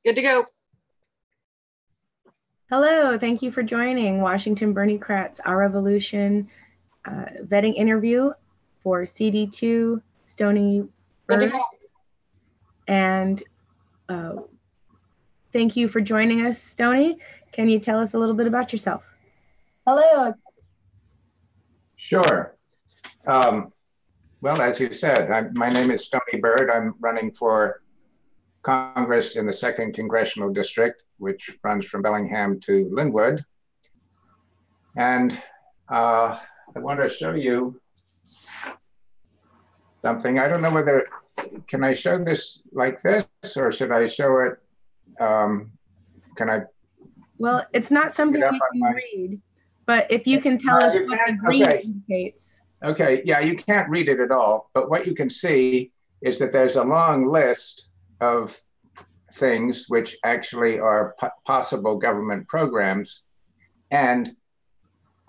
Good to go. Hello, thank you for joining Washington Bernie Kratz, Our Revolution vetting interview for CD2 Stoney Good to Bird. go. And uh, thank you for joining us, Stoney. Can you tell us a little bit about yourself? Hello. Sure. Well, as you said, my name is Stoney Bird. I'm running for Congress in the 2nd Congressional District, which runs from Bellingham to Linwood. And I want to show you something. I don't know whether, can I show this like this, or should I show it, can I? Well, it's not something you can read, but if you can tell us what the green indicates. Okay, yeah, you can't read it at all, but what you can see is that there's a long list of things which actually are possible government programs. And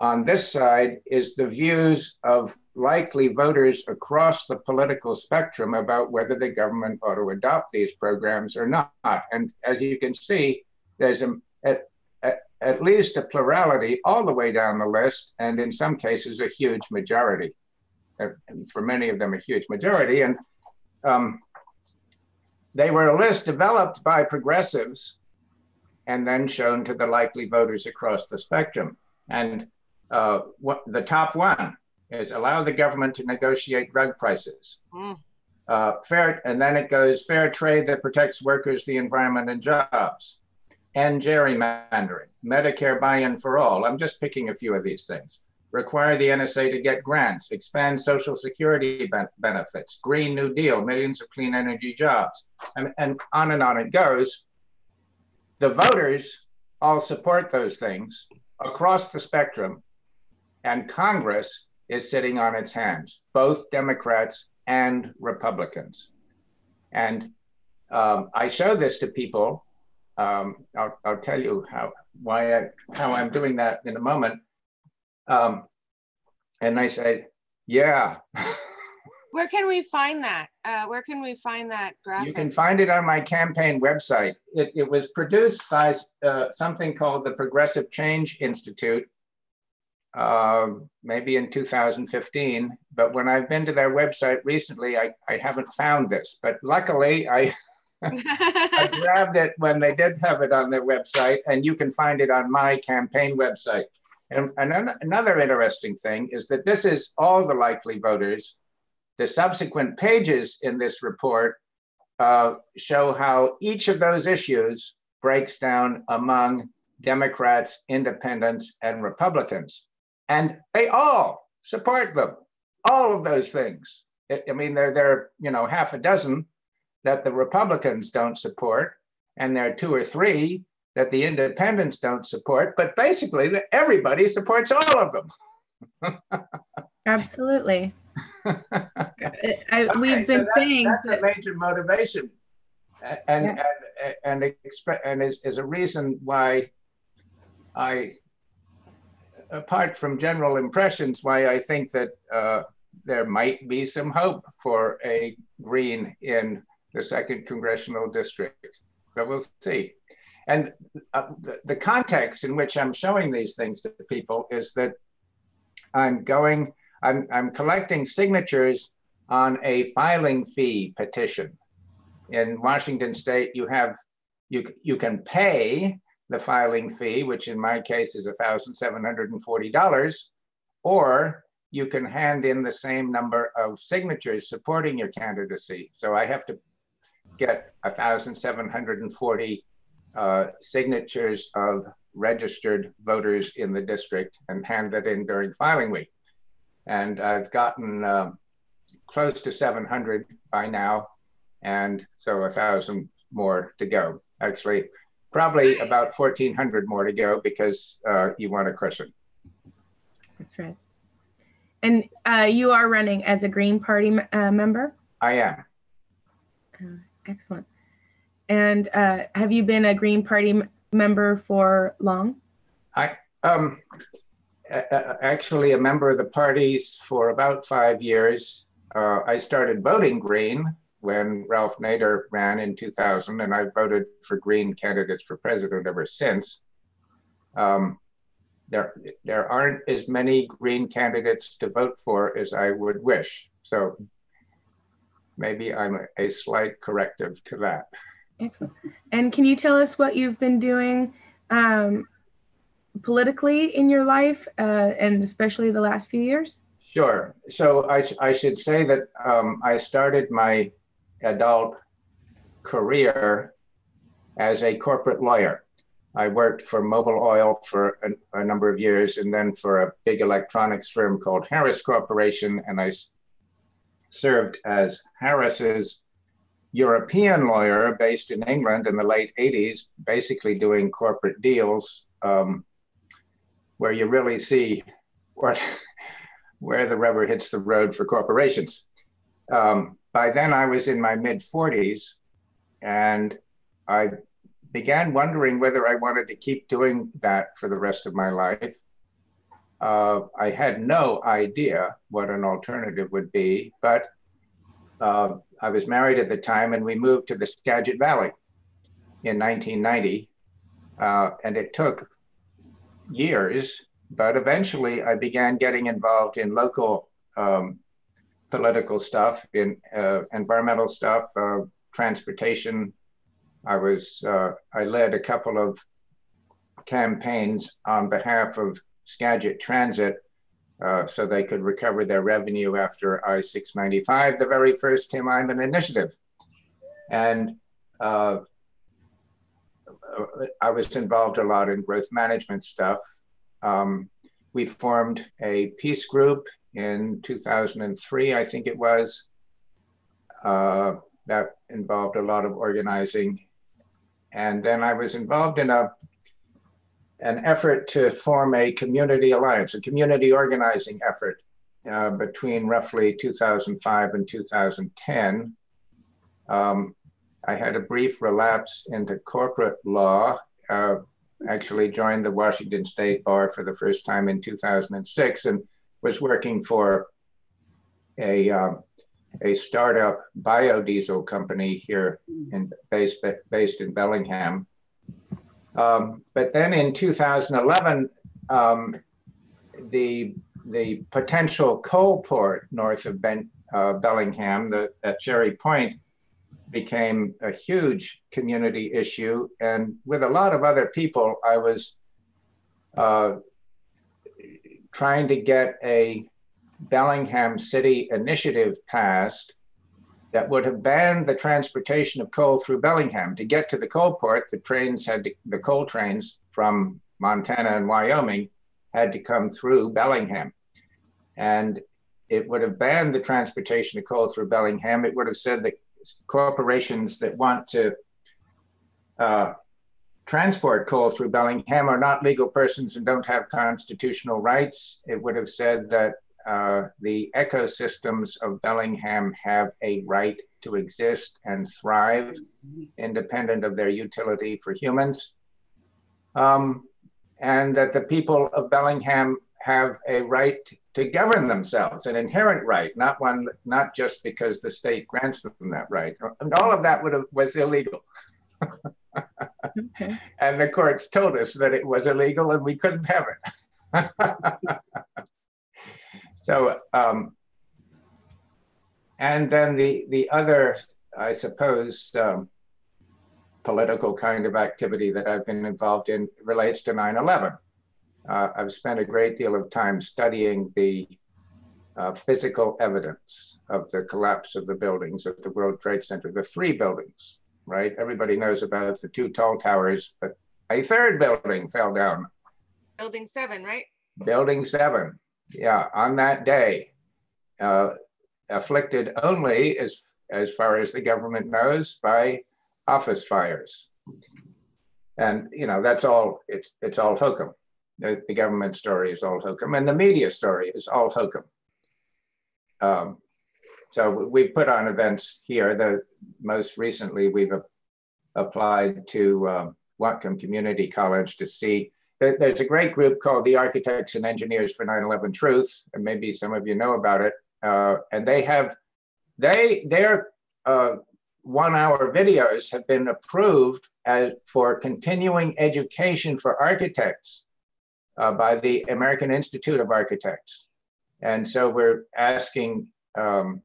on this side is the views of likely voters across the political spectrum about whether the government ought to adopt these programs or not. And as you can see, there's at least a plurality all the way down the list, and in some cases a huge majority. And for many of them, a huge majority. And they were a list developed by progressives and then shown to the likely voters across the spectrum. And the top one is allow the government to negotiate drug prices. And then it goes fair trade that protects workers, the environment, and jobs. End gerrymandering, Medicare buy-in for all. I'm just picking a few of these things. Require the NSA to get grants, expand Social Security benefits, Green New Deal, millions of clean energy jobs, and on it goes. The voters all support those things across the spectrum, and Congress is sitting on its hands, both Democrats and Republicans. And I show this to people. I'll tell you how I'm doing that in a moment. And they said, yeah. Where can we find that? Where can we find that graphic? You can find it on my campaign website. It was produced by something called the Progressive Change Institute, maybe in 2015. But when I've been to their website recently, I haven't found this. But luckily, I grabbed it when they did have it on their website, and you can find it on my campaign website. And another interesting thing is that this is all the likely voters. The subsequent pages in this report show how each of those issues breaks down among Democrats, independents, and Republicans. And they all support them, all of those things. I mean, there are half a dozen that the Republicans don't support, and there are 2 or 3 that the independents don't support, but basically everybody supports all of them. Absolutely. We've been saying that's a major motivation, and is a reason why apart from general impressions, why I think that there might be some hope for a Green in the 2nd Congressional District, but we'll see. And the context in which I'm showing these things to people is that I'm collecting signatures on a filing fee petition. In Washington State, you can pay the filing fee, which in my case is $1,740, or you can hand in the same number of signatures supporting your candidacy. So I have to get 1,740 signatures of registered voters in the district and hand that in during filing week. And I've gotten close to 700 by now, and so 1,000 more to go. Actually, probably about 1,400 more to go because you want a cushion. That's right. And you are running as a Green Party member? I am. Excellent. And have you been a Green Party member for long? I actually a member of the parties for about 5 years. I started voting Green when Ralph Nader ran in 2000, and I voted for Green candidates for president ever since. There aren't as many Green candidates to vote for as I would wish. So maybe I'm a slight corrective to that. Excellent. And can you tell us what you've been doing politically in your life, and especially the last few years? Sure. So I should say that I started my adult career as a corporate lawyer. I worked for Mobil Oil for a number of years, and then for a big electronics firm called Harris Corporation, and I served as Harris's European lawyer based in England in the late 80s, basically doing corporate deals where you really see where the rubber hits the road for corporations. By then I was in my mid-40s, and I began wondering whether I wanted to keep doing that for the rest of my life. I had no idea what an alternative would be, but I was married at the time, and we moved to the Skagit Valley in 1990, and it took years, but eventually I began getting involved in local political stuff, in environmental stuff, transportation. I led a couple of campaigns on behalf of Skagit Transit so they could recover their revenue after I-695, the very first Tim Eyman initiative. And I was involved a lot in growth management stuff. We formed a peace group in 2003, I think it was, that involved a lot of organizing. And then I was involved in an effort to form a community alliance, a community organizing effort between roughly 2005 and 2010. I had a brief relapse into corporate law, actually joined the Washington State Bar for the first time in 2006, and was working for a startup biodiesel company here based in Bellingham. But then in 2011, the potential coal port north of Bellingham, at Cherry Point, became a huge community issue. And with a lot of other people, I was trying to get a Bellingham City initiative passed that would have banned the transportation of coal through Bellingham. To get to the coal port, the coal trains from Montana and Wyoming had to come through Bellingham. And it would have banned the transportation of coal through Bellingham. It would have said that corporations that want to transport coal through Bellingham are not legal persons and don't have constitutional rights. It would have said that the ecosystems of Bellingham have a right to exist and thrive independent of their utility for humans. And that the people of Bellingham have a right to govern themselves, an inherent right, not just because the state grants them that right. And all of that was illegal. Okay. And the courts told us that it was illegal and we couldn't have it. So, and then the other, I suppose, political kind of activity that I've been involved in relates to 9/11. I've spent a great deal of time studying the physical evidence of the collapse of the buildings at the World Trade Center, the 3 buildings, right? Everybody knows about the 2 tall towers, but a 3rd building fell down. Building 7, right? Building 7. Yeah, on that day, afflicted only, as far as the government knows, by office fires. And, you know, that's all, it's all hokum. The government story is all hokum, and the media story is all hokum. So we put on events here. Most recently, we've applied to Whatcom Community College to see. There's a great group called the Architects and Engineers for 9/11 Truth, and maybe some of you know about it. And they're 1-hour videos have been approved for continuing education for architects by the American Institute of Architects. And so we're asking Whatcom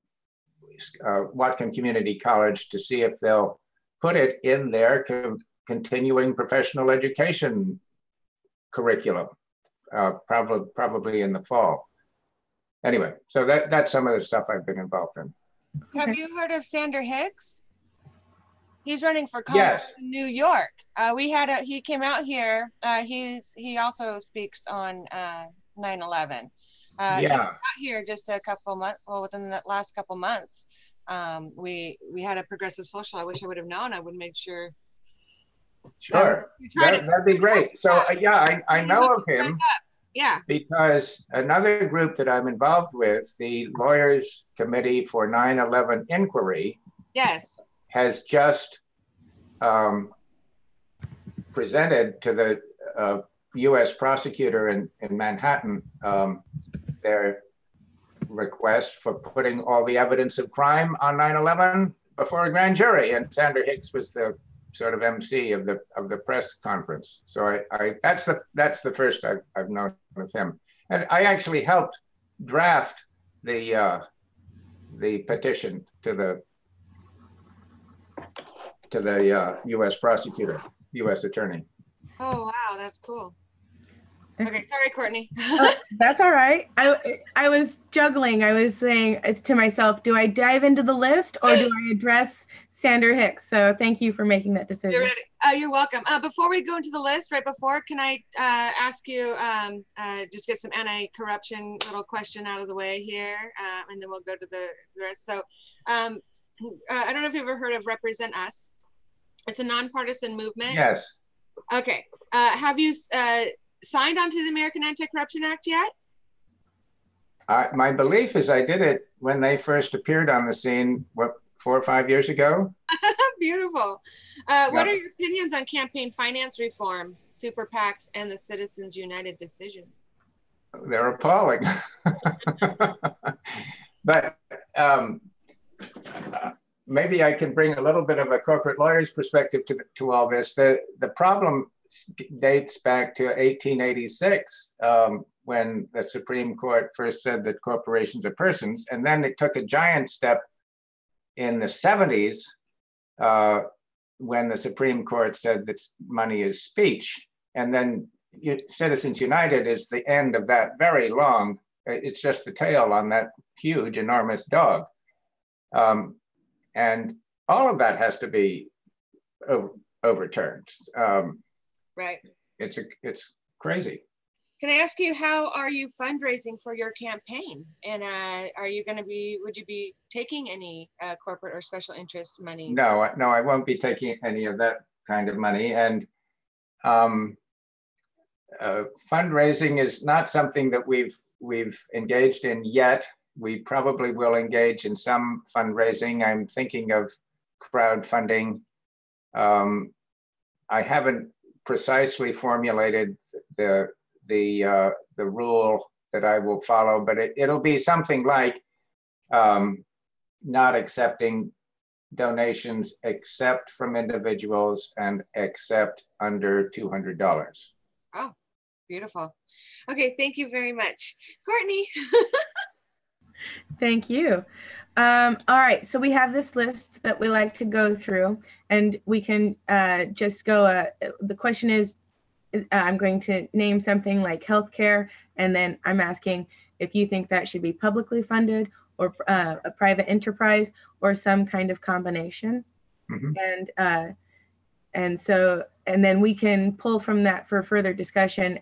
Community College to see if they'll put it in their continuing professional education curriculum, probably in the fall. Anyway, so that's some of the stuff I've been involved in. Have you heard of Sander Hicks? He's running for Congress in New York. He came out here. He also speaks on 9/11. He was out here just a couple months, well, within the last couple months. We had a progressive social. I wish I would have known. I would make sure. Sure, that'd be great. So yeah, I know of him. Yeah. Because another group that I'm involved with, the Lawyers Committee for 9/11 Inquiry, yes, has just presented to the U.S. prosecutor in Manhattan their request for putting all the evidence of crime on 9/11 before a grand jury, and Sander Hicks was the sort of MC of the press conference. So that's the first I've known of him, and I actually helped draft the petition to the U.S. prosecutor, U.S. attorney. Oh wow, that's cool. Okay, sorry, Courtney. That's all right. I was juggling. I was saying to myself, do I dive into the list or do I address Sander Hicks? So thank you for making that decision. You're ready. You're welcome. Before we go into the list, right before, can I ask you, just get some anti-corruption little question out of the way here, and then we'll go to the rest. So I don't know if you've ever heard of Represent Us. It's a nonpartisan movement. Yes. Okay. Have you signed onto the American Anti-Corruption Act yet? My belief is I did it when they first appeared on the scene, what, 4 or 5 years ago? Beautiful. What are your opinions on campaign finance reform, super PACs, and the Citizens United decision? They're appalling. But maybe I can bring a little bit of a corporate lawyer's perspective to all this. The problem dates back to 1886, when the Supreme Court first said that corporations are persons, and then it took a giant step in the 70s when the Supreme Court said that money is speech, and then Citizens United is the end of that very long, it's just the tail on that huge, enormous dog. And all of that has to be overturned. Right. It's crazy. Can I ask you, how are you fundraising for your campaign? And would you be taking any corporate or special interest money? No, I won't be taking any of that kind of money. And fundraising is not something that we've engaged in yet. We probably will engage in some fundraising. I'm thinking of crowdfunding. I haven't precisely formulated the rule that I will follow, but it'll be something like not accepting donations except from individuals and except under $200. Oh, beautiful. Okay, thank you very much, Courtney. Thank you. All right, so we have this list that we like to go through, and we can just go, the question is, I'm going to name something like healthcare, and then I'm asking if you think that should be publicly funded or a private enterprise or some kind of combination. Mm-hmm. And then we can pull from that for further discussion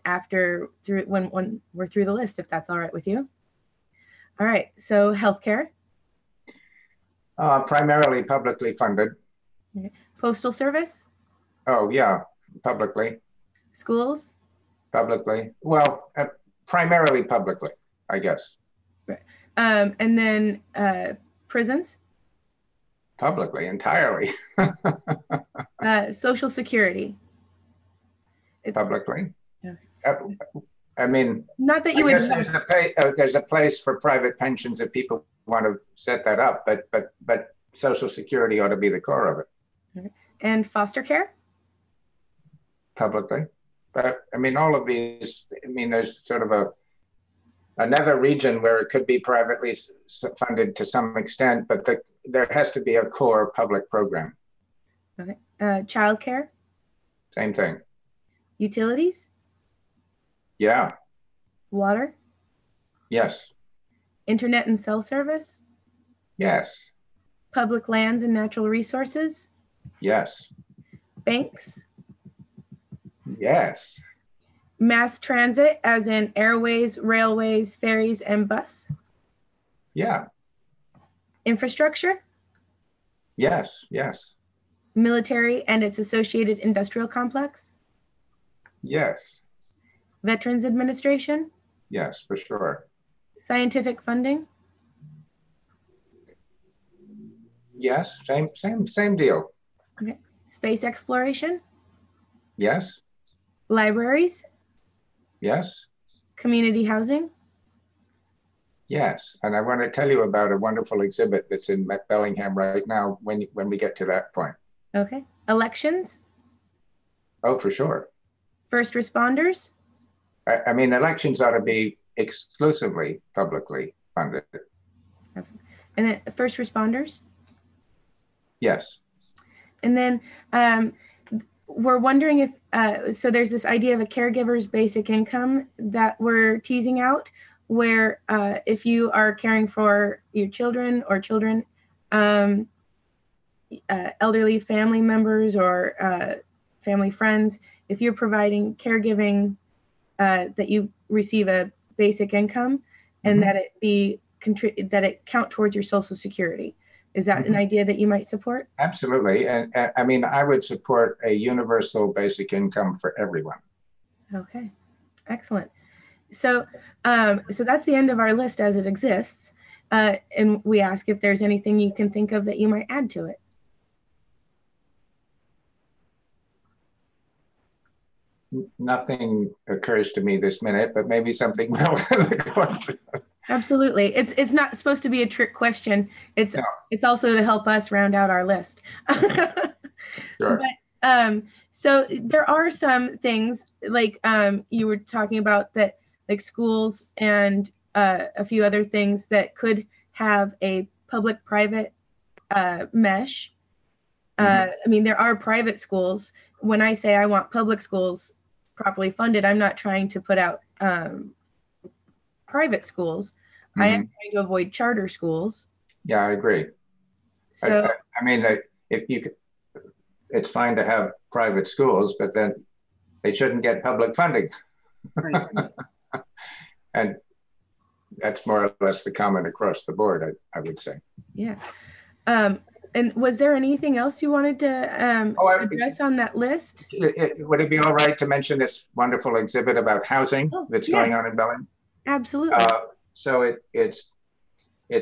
when we're through the list, if that's all right with you. All right, so healthcare. Primarily publicly funded. Okay. Postal service? Oh yeah, publicly. Schools? Publicly. Well, primarily publicly, I guess. Right. And then prisons? Publicly, entirely. Social Security? Publicly. Okay. I mean, not that you would. There's a place for private pensions if people want to set that up, but Social Security ought to be the core of it. And foster care? Publicly. But I mean, all of these, I mean, there's sort of another region where it could be privately funded to some extent, but there has to be a core public program. Okay. Childcare? Same thing. Utilities? Yeah. Water? Yes. Internet and cell service? Yes. Public lands and natural resources? Yes. Banks? Yes. Mass transit, as in airways, railways, ferries, and bus? Yeah. Infrastructure? Yes. Yes. Military and its associated industrial complex? Yes. Veterans Administration? Yes, for sure. Scientific funding? Yes, same deal. Okay. Space exploration? Yes. Libraries? Yes. Community housing? Yes, and I want to tell you about a wonderful exhibit that's in Bellingham right now when we get to that point. Okay. Elections? Oh, for sure. First responders? I mean, elections ought to be exclusively publicly funded. Absolutely. And then first responders? Yes. And then we're wondering if, so there's this idea of a caregiver's basic income that we're teasing out, where if you are caring for your children or elderly family members or family friends, if you're providing caregiving, that you receive a basic income and that it count towards your Social Security. Is that an idea that you might support? Absolutely. And I mean, I would support a universal basic income for everyone. Okay, excellent. So, so that's the end of our list as it exists. And we ask if there's anything you can think of that you might add to it. Nothing occurs to me this minute, but maybe something will. Absolutely. It's not supposed to be a trick question. It's also to help us round out our list. Sure. But so there are some things like you were talking about that, like schools and a few other things that could have a public-private mesh. I mean, there are private schools. When I say I want public schools properly funded, I'm not trying to put out private schools. I am trying to avoid charter schools. Yeah, I agree. So I mean, if you could, it's fine to have private schools, but then they shouldn't get public funding. Right. And that's more or less the comment across the board, I would say. Yeah. And was there anything else you wanted to address on that list? Would it be all right to mention this wonderful exhibit about housing that's going on in Bellingham? Absolutely. So it's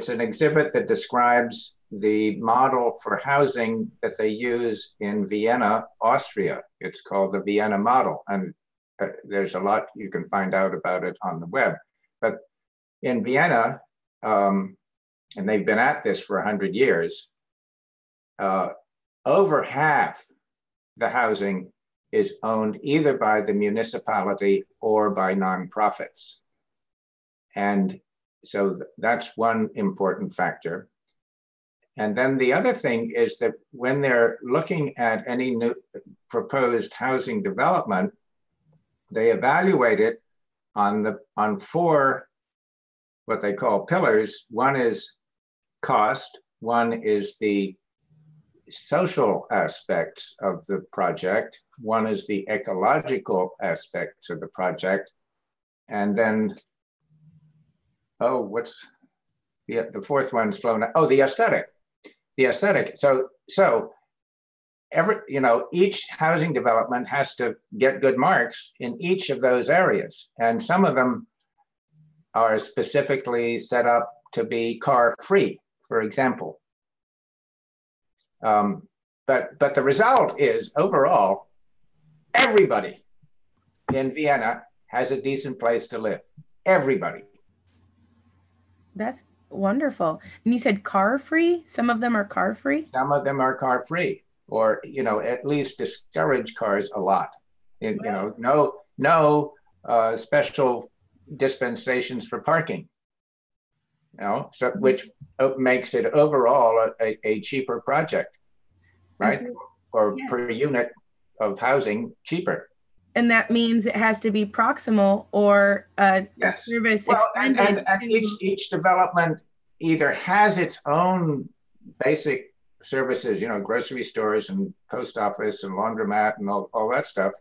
an exhibit that describes the model for housing that they use in Vienna, Austria. It's called the Vienna model. And there's a lot you can find out about it on the web. But in Vienna, and they've been at this for 100 years, over half the housing is owned either by the municipality or by nonprofits. And so that's one important factor. And then the other thing is that when they're looking at any new proposed housing development, they evaluate it on four, what they call pillars. One is cost, one is the social aspects of the project, one is the ecological aspects of the project, and then, the fourth one's flown out. Oh, the aesthetic. The aesthetic. So each housing development has to get good marks in each of those areas. And some of them are specifically set up to be car-free, for example. But the result is, overall, everybody in Vienna has a decent place to live. Everybody. That's Wonderful. And you said car free? Some of them are car free? Some of them are car free, or, at least discourage cars a lot. No special dispensations for parking, so which makes it overall a cheaper project, right? Or per unit of housing cheaper. And that means it has to be proximal or service extended. And each development either has its own basic services, grocery stores and post office and laundromat and all that stuff,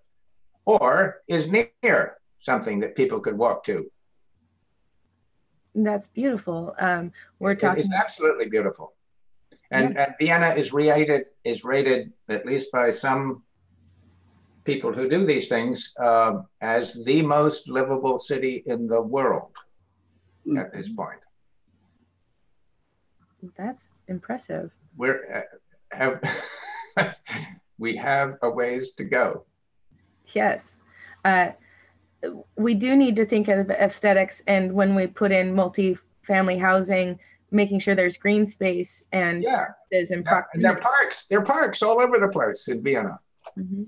or is near something that people could walk to. That's beautiful. We're talking. It's absolutely beautiful. And Vienna is rated, at least by some people who do these things, as the most livable city in the world at this point. That's impressive. We have a ways to go. Yes. We do need to think of aesthetics, and when we put in multi-family housing, making sure there's green space and services and there are parks all over the place in Vienna. Mm-hmm.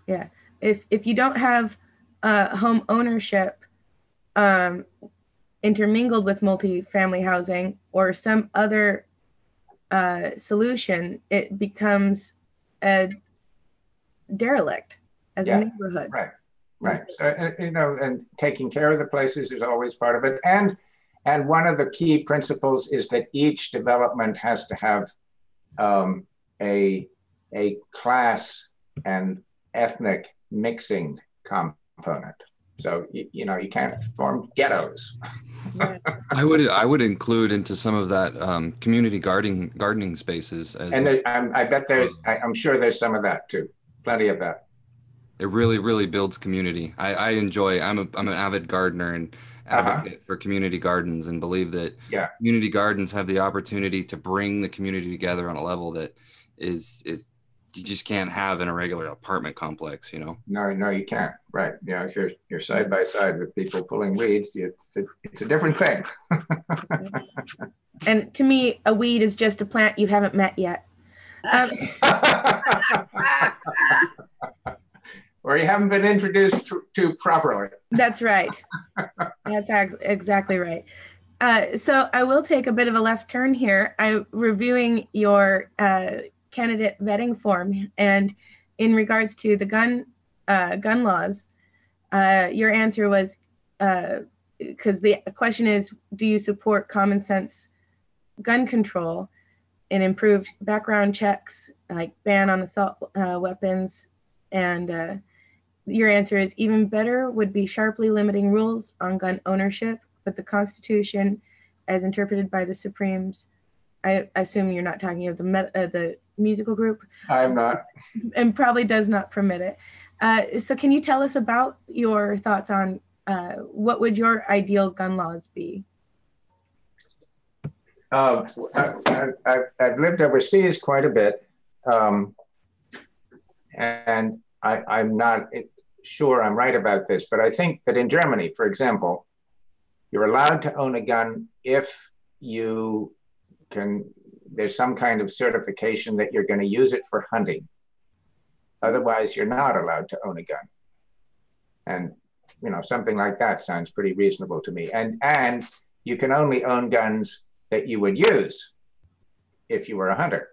Yeah, if you don't have home ownership intermingled with multi-family housing or some other solution, it becomes a derelict as a neighborhood. Right. So, and taking care of the places is always part of it. And one of the key principles is that each development has to have a class and ethnic mixing component. So you can't form ghettos. I would include into some of that community gardening spaces. I bet I'm sure there's some of that too. Plenty of that. It really builds community. I'm an avid gardener and advocate for community gardens, and believe that community gardens have the opportunity to bring the community together on a level that is you just can't have in a regular apartment complex, No, you can't. Right. If you're side by side with people pulling weeds, it's a different thing. And to me, a weed is just a plant you haven't met yet. Or you haven't been introduced to properly. That's right. That's exactly right. So I will take a bit of a left turn here. I'm reviewing your candidate vetting form, and in regards to the gun laws, your answer was, because the question is, do you support common sense gun control and improved background checks, like ban on assault weapons, and your answer is, even better would be sharply limiting rules on gun ownership, but the Constitution, as interpreted by the Supremes, I assume you're not talking of the musical group. I'm not. And probably does not permit it. So can you tell us about your thoughts on what would your ideal gun laws be? I've lived overseas quite a bit, and I'm not sure I'm right about this, but I think that in Germany, for example, you're allowed to own a gun if there's some kind of certification that you're going to use it for hunting. Otherwise, you're not allowed to own a gun. And something like that sounds pretty reasonable to me. And you can only own guns that you would use if you were a hunter.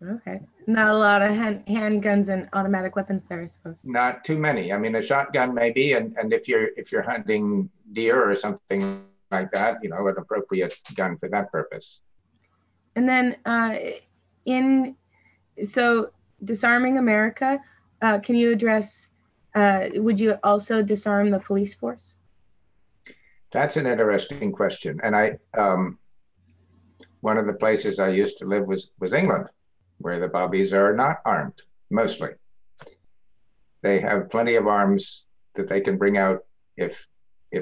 Okay. Not a lot of handguns and automatic weapons there, I suppose. Not too many. I mean, a shotgun maybe, and if you're hunting deer or something like that, an appropriate gun for that purpose. And then so disarming America, can you address, would you also disarm the police force? That's an interesting question. And one of the places I used to live was England, where the bobbies are not armed, mostly. They have plenty of arms that they can bring out if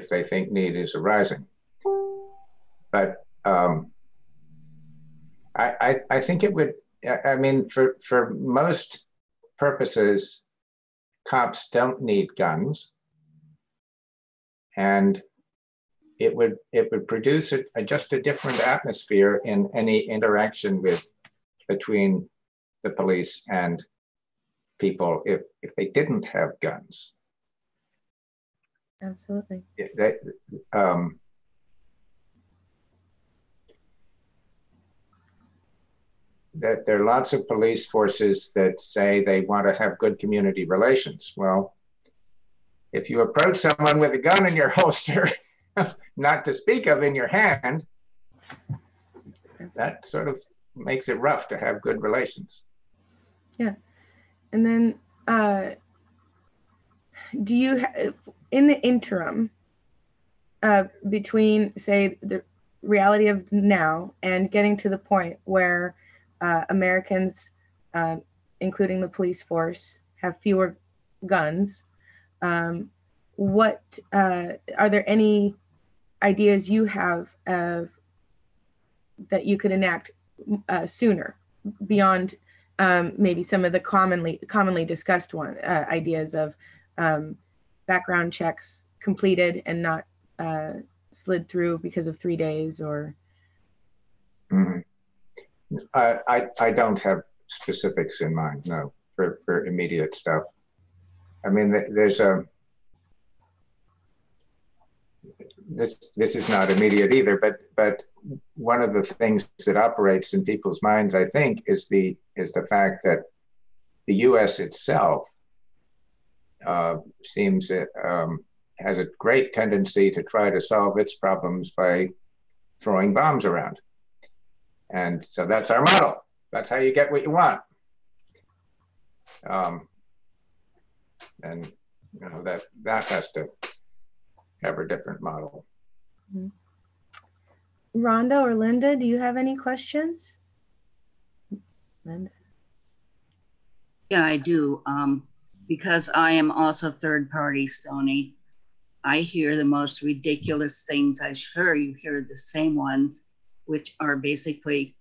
they think need is arising. But I think it would, for most purposes, cops don't need guns. And it would produce just a different atmosphere in any interaction between the police and people if they didn't have guns. Absolutely. That there are lots of police forces that say they want to have good community relations. Well, if you approach someone with a gun in your holster, not to speak of in your hand, that sort of makes it rough to have good relations. Yeah. And then do you, in the interim, between, say, the reality of now and getting to the point where Americans, including the police force, have fewer guns, what are there any ideas you have of that you could enact sooner beyond maybe some of the commonly discussed ideas of background checks completed and not slid through because of 3 days or? Mm-hmm. I don't have specifics in mind, no, for immediate stuff. I mean, there's this is not immediate either, but one of the things that operates in people's minds, I think, is the fact that the U.S. itself seems has a great tendency to try to solve its problems by throwing bombs around. And so that's our model. That's how you get what you want. And you know that has to have a different model. Rhonda or Linda, do you have any questions? Linda. Yeah, I do. Because I am also third party Stoney, I hear the most ridiculous things. I'm sure you hear the same ones, which are basically,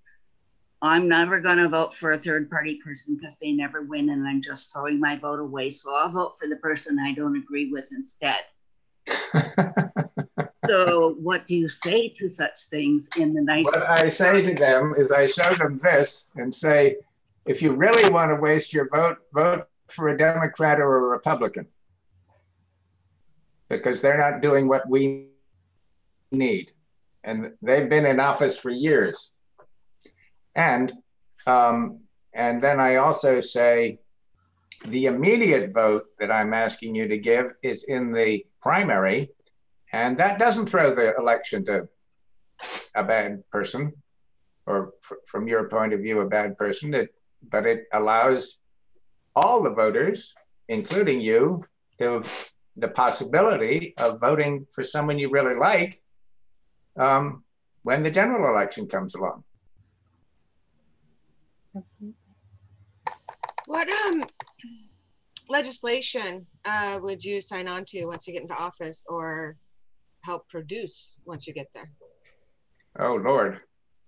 I'm never going to vote for a third party person because they never win and I'm just throwing my vote away. So I'll vote for the person I don't agree with instead. So what do you say to such things in the nicest way? What I say to them is I show them this and say, if you really want to waste your vote, vote for a Democrat or a Republican, because they're not doing what we need. And they've been in office for years. And then I also say, the immediate vote that I'm asking you to give is in the primary, and that doesn't throw the election to a bad person, or from your point of view, a bad person, but it allows all the voters, including you, to the possibility of voting for someone you really like when the general election comes along. Absolutely. What legislation would you sign on to once you get into office or help produce once you get there? Oh, Lord.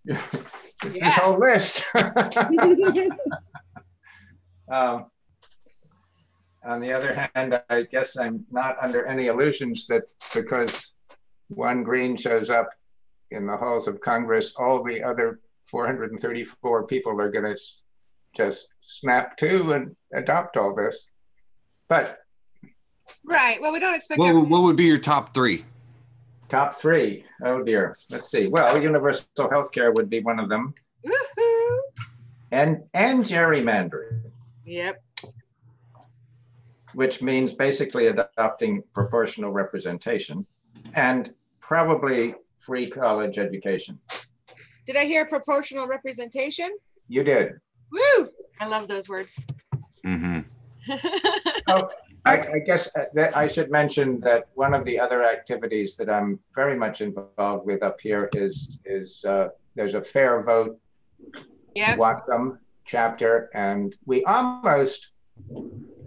It's this whole list. On the other hand, I guess I'm not under any illusions that because one Green shows up in the halls of Congress, all the other 434 people are going to just snap to and adopt all this. But right, well, we don't expect. What would be your top three? Top three. Oh dear. Let's see. Well, universal health care would be one of them. Woohoo! And gerrymandering. Yep. Which means basically adopting proportional representation and probably free college education. Did I hear proportional representation? You did. Woo! I love those words. Mm-hmm. Oh, I guess that I should mention that one of the other activities that I'm very much involved with up here is there's a Fair Vote Whatcom chapter, and we almost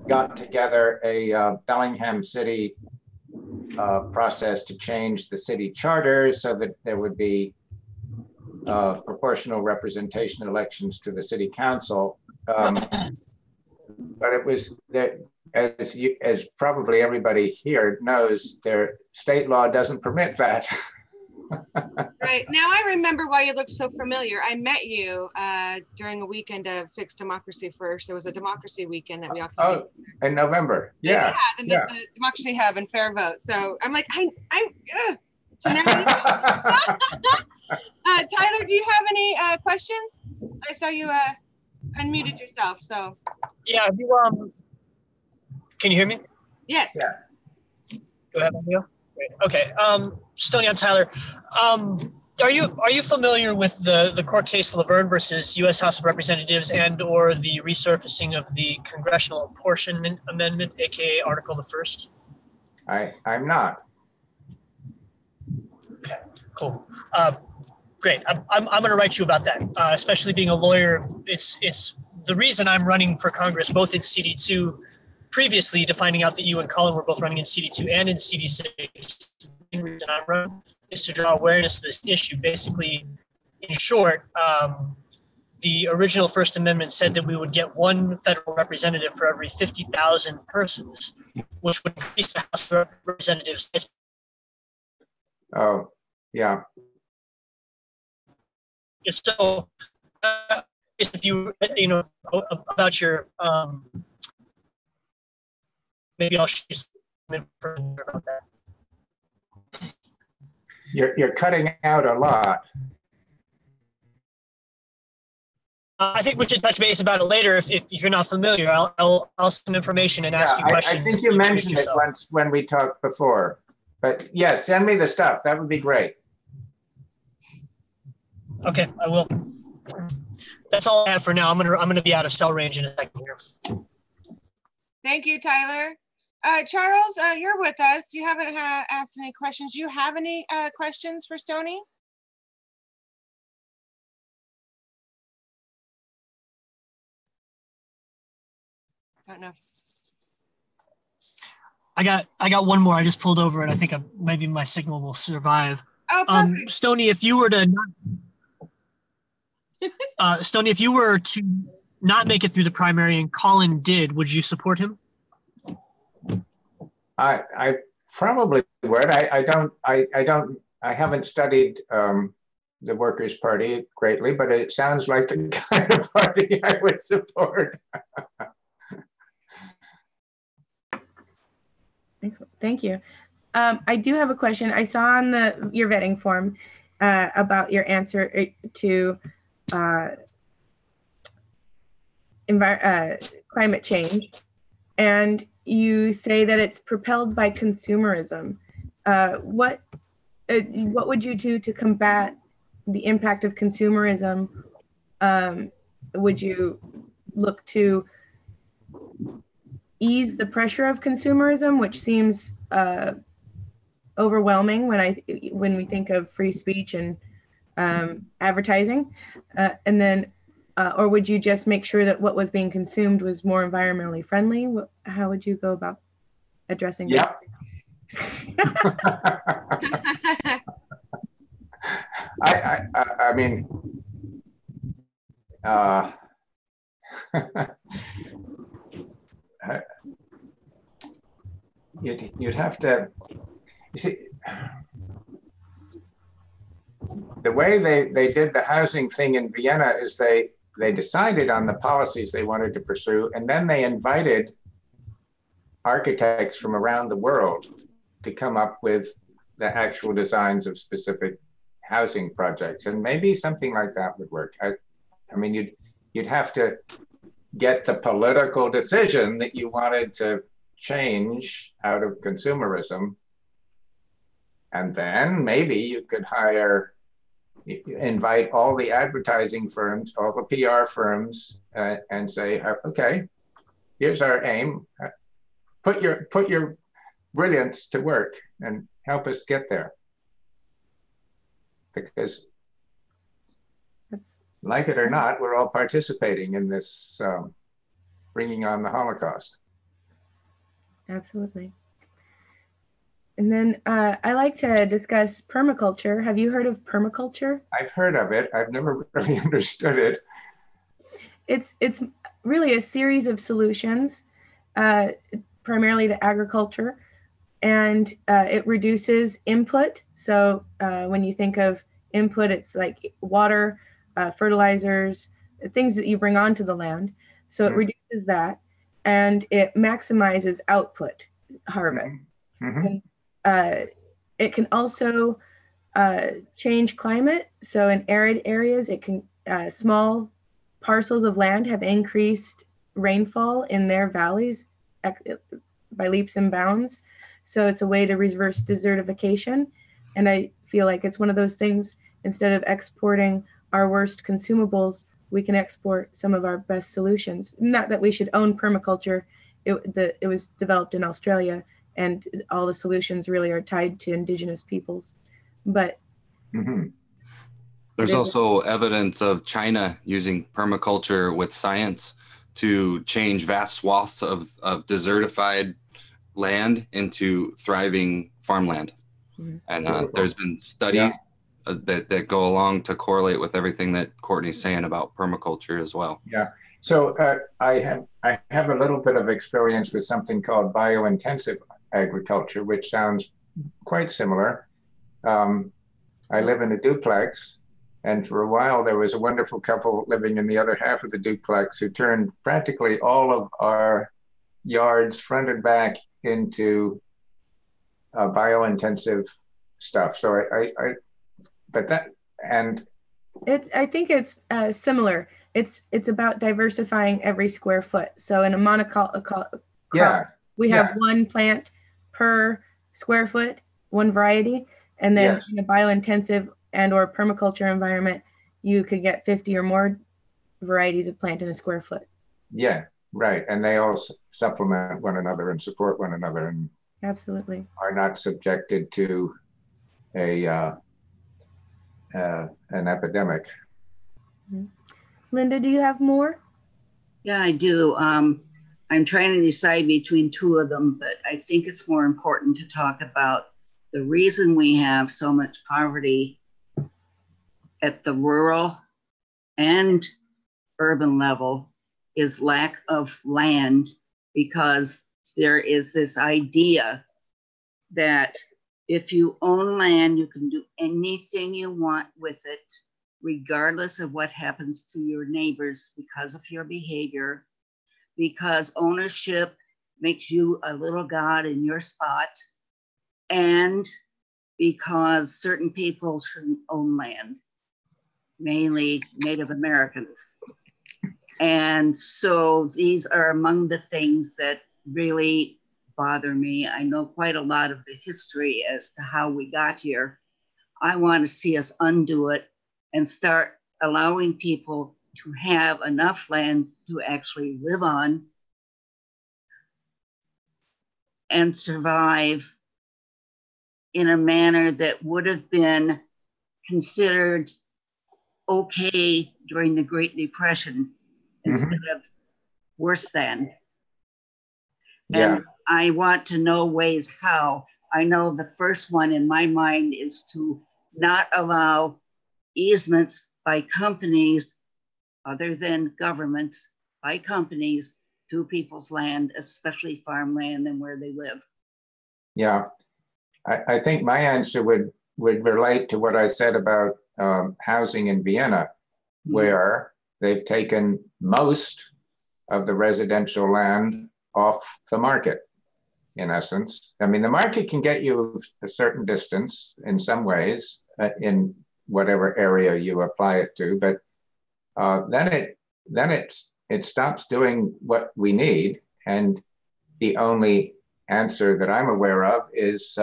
got together a Bellingham City process to change the city charter so that there would be proportional representation elections to the city council. But it was that, as probably everybody here knows, their state law doesn't permit that. Right. Now I remember why you look so familiar. I met you during a weekend of Fixed Democracy First. There was a democracy weekend that we all came in November. Yeah. The Democracy Hub and Fair Vote. So I'm like, so now Tyler, do you have any questions? I saw you unmuted yourself. So yeah, can you hear me? Yes. Yeah. Do I have audio? Great. Okay. Stoney, I'm Tyler. Are you familiar with the court case Laverne versus U.S. House of Representatives and/or the resurfacing of the Congressional Apportionment Amendment, aka Article the First? I'm not. Okay. Cool. Great. I'm going to write you about that. Especially being a lawyer, it's the reason I'm running for Congress, both in CD2. Previously, to finding out that you and Colin were both running in CD2 and in CD6, the reason I run is to draw awareness to this issue. Basically, in short, the original First Amendment said that we would get one federal representative for every 50,000 persons, which would increase the House of Representatives. Oh, yeah. So, if you about your maybe I'll show you some information about that. You're cutting out a lot. I think we should touch base about it later. If you're not familiar, I'll some information and ask you questions. I think you mentioned it once when we talked before. But yes, send me the stuff. That would be great. Okay, I will. That's all I have for now. I'm gonna be out of cell range in a second here. Thank you, Tyler. Charles, you're with us. You haven't asked any questions. Do you have any questions for Stoney? Don't know. I got one more. I just pulled over, and I think maybe my signal will survive. Oh, perfect. Stoney, if you were to not make it through the primary and Colin did, would you support him? I probably would. I haven't studied the Workers' Party greatly, but it sounds like the kind of party I would support. Excellent. Thank you. I do have a question. I saw on your vetting form about your answer to climate change, and you say that it's propelled by consumerism. What would you do to combat the impact of consumerism? Would you look to ease the pressure of consumerism, which seems overwhelming when we think of free speech and advertising, and then or would you just make sure that what was being consumed was more environmentally friendly? How would you go about addressing that? I mean, you'd have to, you see, the way they did the housing thing in Vienna is they decided on the policies they wanted to pursue, and then they invited architects from around the world to come up with the actual designs of specific housing projects. And maybe something like that would work. I mean, you'd have to get the political decision that you wanted to change out of consumerism. And then maybe you could invite all the advertising firms, all the PR firms, and say, okay, here's our aim. Put your brilliance to work and help us get there. Because like it or not, we're all participating in this bringing on the Holocaust. Absolutely. And then I like to discuss permaculture. Have you heard of permaculture? I've heard of it. I've never really understood it. It's really a series of solutions, primarily to agriculture, and it reduces input. So when you think of input, it's like water, fertilizers, things that you bring onto the land. So it reduces that, and it maximizes output harvest. And, it can also change climate. So in arid areas, it can small parcels of land have increased rainfall in their valleys by leaps and bounds. So it's a way to reverse desertification. And I feel like it's one of those things, instead of exporting our worst consumables, we can export some of our best solutions. Not that we should own permaculture. It was developed in Australia, and all the solutions really are tied to indigenous peoples. But there's also evidence of China using permaculture with science to change vast swaths of desertified land into thriving farmland. And there's been studies that go along to correlate with everything that Courtney's saying about permaculture as well. Yeah. So I have a little bit of experience with something called biointensive agriculture, which sounds quite similar. I live in a duplex, and for a while there was a wonderful couple living in the other half of the duplex who turned practically all of our yards front and back into biointensive stuff. So I think it's similar. It's about diversifying every square foot. So in a monoculture crop, we have one plant per square foot, one variety, and then in a biointensive and or permaculture environment, you could get 50 or more varieties of plant in a square foot. Yeah, right. And they all supplement one another and support one another, and absolutely are not subjected to an epidemic. Linda, do you have more? Yeah, I do. I'm trying to decide between two of them, but I think it's more important to talk about the reason we have so much poverty at the rural and urban level is lack of land, because there is this idea that if you own land, you can do anything you want with it, regardless of what happens to your neighbors because of your behavior, because ownership makes you a little god in your spot, and because certain people shouldn't own land, mainly Native Americans. And so these are among the things that really bother me. I know quite a lot of the history as to how we got here. I want to see us undo it and start allowing people to have enough land to actually live on and survive in a manner that would have been considered okay during the Great Depression instead of worse than. And I want to know ways how. I know the first one in my mind is to not allow easements by companies other than governments, by companies to people's land, especially farmland and where they live. Yeah, I think my answer would relate to what I said about housing in Vienna, where they've taken most of the residential land off the market, in essence. I mean, the market can get you a certain distance in some ways, in whatever area you apply it to, but then it stops doing what we need, and the only answer that I'm aware of is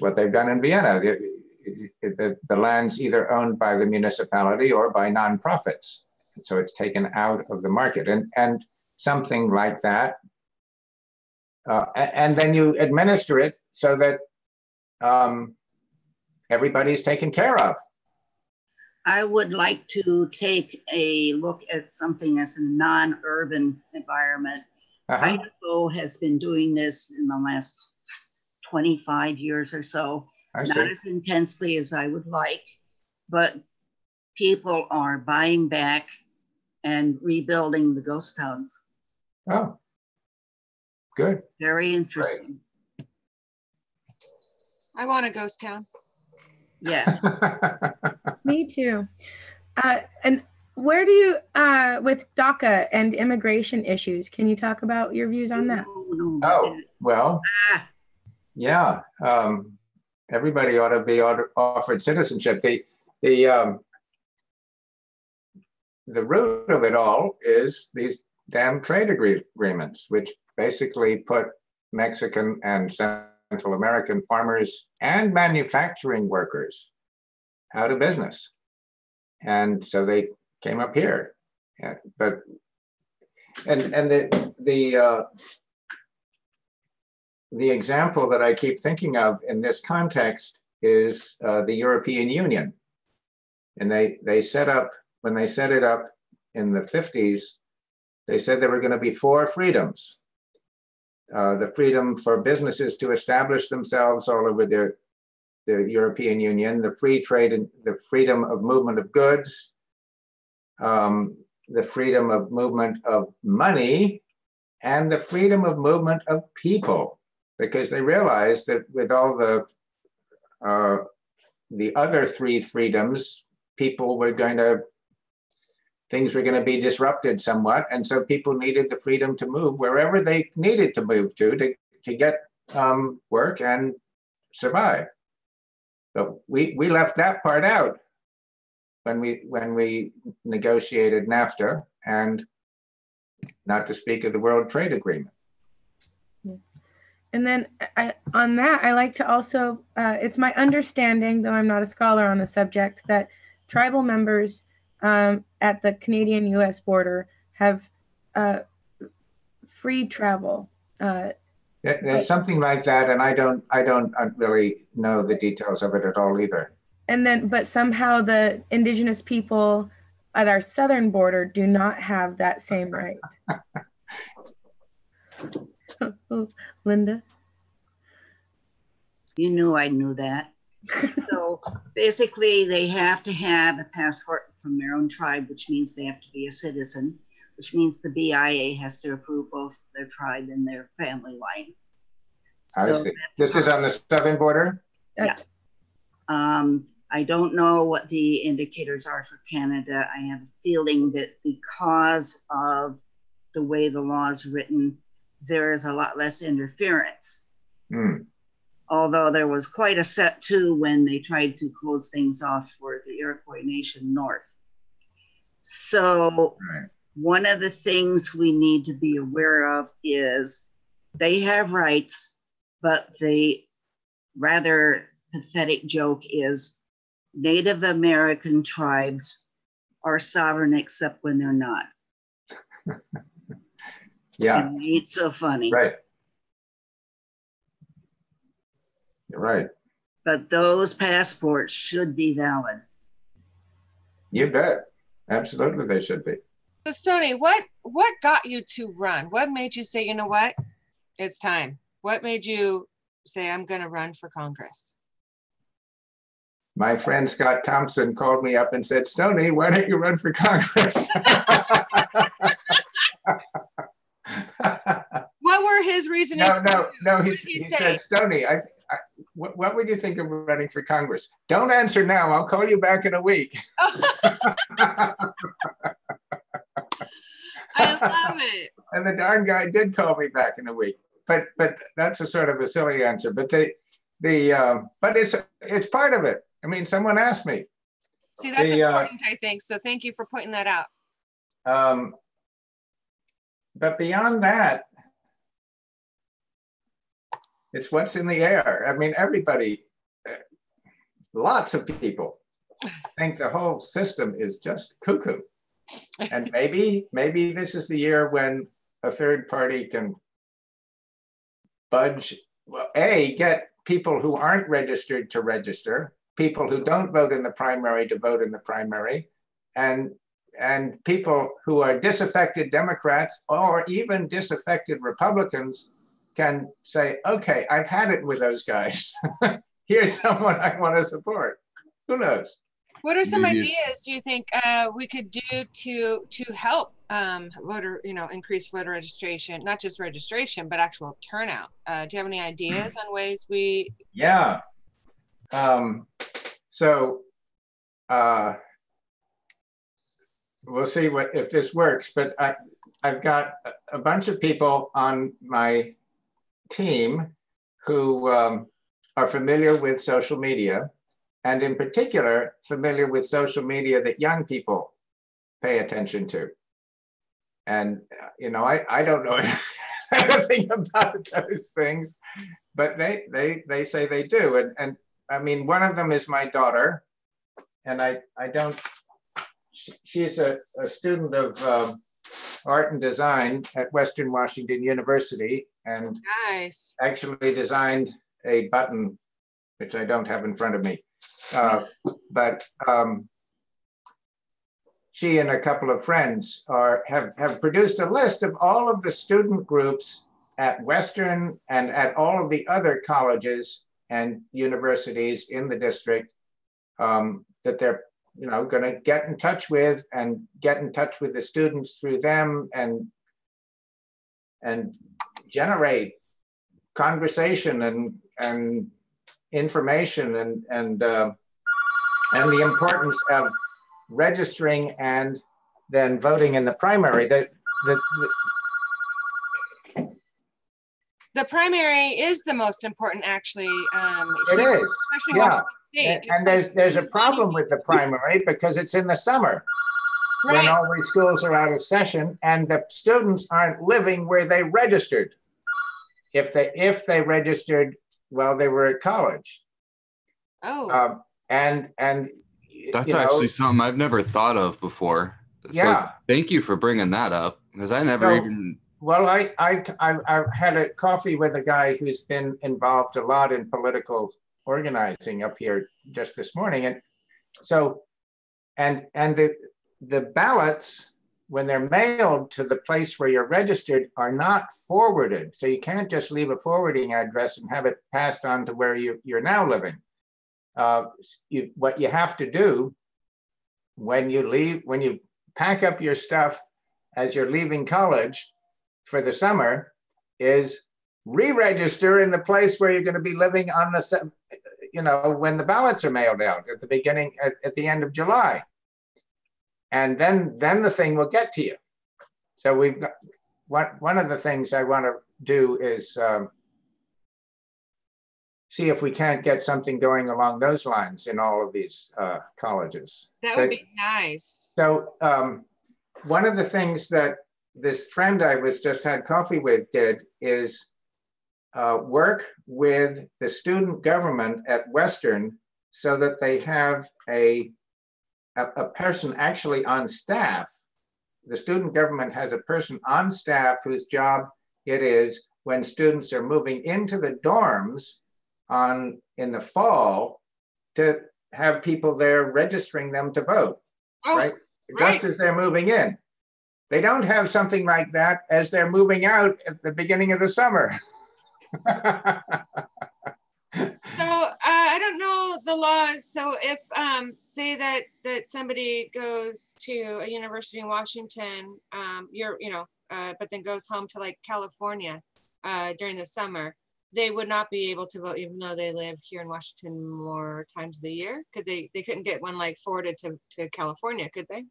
what they've done in Vienna. The land's either owned by the municipality or by nonprofits, so it's taken out of the market, and something like that, and then you administer it so that everybody's taken care of. I would like to take a look at something as a non-urban environment. Idaho has been doing this in the last 25 years or so, not as intensely as I would like, but people are buying back and rebuilding the ghost towns. Oh. Good. Very interesting. Right. I want a ghost town. Yeah. Me too. And where do you, with DACA and immigration issues, can you talk about your views on that? Oh, well, yeah. Everybody ought to be offered citizenship. The root of it all is these damn trade agreements, which basically put Mexican and Central American farmers and manufacturing workers out of business. And so they came up here. Yeah, but the example that I keep thinking of in this context is the European Union. And they set up, when they set it up in the 50s, they said there were going to be 4 freedoms. The freedom for businesses to establish themselves all over the European Union, the free trade and the freedom of movement of goods, the freedom of movement of money, and the freedom of movement of people, because they realized that with all the other 3 freedoms, things were going to be disrupted somewhat, and so people needed the freedom to move wherever they needed to move to get work and survive. But we left that part out when we negotiated NAFTA, and not to speak of the World Trade Agreement. And then on that, I like to also, it's my understanding, though I'm not a scholar on the subject, that tribal members at the Canadian-US border have free travel. There's something like that, and I don't really know the details of it at all either. And then, but somehow the indigenous people at our southern border do not have that same right. Linda? You knew I knew that. So basically, they have to have a passport from their own tribe, which means they have to be a citizen, which means the BIA has to approve both their tribe and their family line. I see. This is on the southern border? Yeah. I don't know what the indicators are for Canada. I have a feeling that because of the way the law is written, there is a lot less interference. Although there was quite a set too when they tried to close things off for the Iroquois Nation North. So one of the things we need to be aware of is they have rights, but the rather pathetic joke is Native American tribes are sovereign except when they're not. Yeah. And it's so funny. Right. You're right. But those passports should be valid. You bet. Absolutely, they should be. So Stoney, what got you to run? What made you say, you know what, it's time? What made you say, I'm going to run for Congress? My friend Scott Thompson called me up and said, Stoney, why don't you run for Congress? What were his reasons? No. He said, Stoney, what would you think of running for Congress? Don't answer now. I'll call you back in a week. I love it. And the darn guy did call me back in a week. But that's a sort of a silly answer. But but it's part of it. I mean, someone asked me. See, that's important, I think. So thank you for pointing that out. But beyond that, it's what's in the air. I mean, everybody, lots of people think the whole system is just cuckoo. And maybe this is the year when a third party can budge, well, get people who aren't registered to register, people who don't vote in the primary to vote in the primary, and people who are disaffected Democrats or even disaffected Republicans can say, okay, I've had it with those guys. Here's someone I want to support. Who knows? What are some ideas do you think we could do to help increase voter registration, not just registration, but actual turnout? Do you have any ideas on ways we? Yeah. We'll see if this works, but I've got a bunch of people on my team who are familiar with social media, and in particular, familiar with social media that young people pay attention to. And, I don't know anything about those things, but they say they do. And I mean, one of them is my daughter, and she's a student of art and design at Western Washington University, and nice. Actually designed a button, which I don't have in front of me. But she and a couple of friends have produced a list of all of the student groups at Western and at all of the other colleges and universities in the district that they're going to get in touch with, and get in touch with the students through them, and generate conversation and information and the importance of registering and then voting in the primary. The primary is the most important, actually. It is, especially Washington State. And there's a problem with the primary because it's in the summer, right, when all these schools are out of session, and the students aren't living where they registered. If they registered while they were at college. Oh. And that's actually something I've never thought of before. So thank you for bringing that up, because I never even. Well, I had a coffee with a guy who's been involved a lot in political organizing up here just this morning, and so and the ballots, when they're mailed to the place where you're registered, are not forwarded. So you can't just leave a forwarding address and have it passed on to where you're now living. What you have to do when you pack up your stuff as you're leaving college for the summer, is re-register in the place where you're going to be living on the, when the ballots are mailed out at the end of July. And then the thing will get to you. So we've got, one of the things I want to do is see if we can't get something going along those lines in all of these colleges. That would be nice. So one of the things that this friend I just had coffee with did is work with the student government at Western so that they have a person actually on staff. The student government has a person on staff whose job it is, when students are moving into the dorms in the fall, to have people there registering them to vote, right? Just as they're moving in. They don't have something like that as they're moving out at the beginning of the summer. So I don't know the laws. So if say that somebody goes to a university in Washington, but then goes home to like California during the summer, they would not be able to vote, even though they live here in Washington more times of the year. Could they couldn't get one like forwarded to California, could they?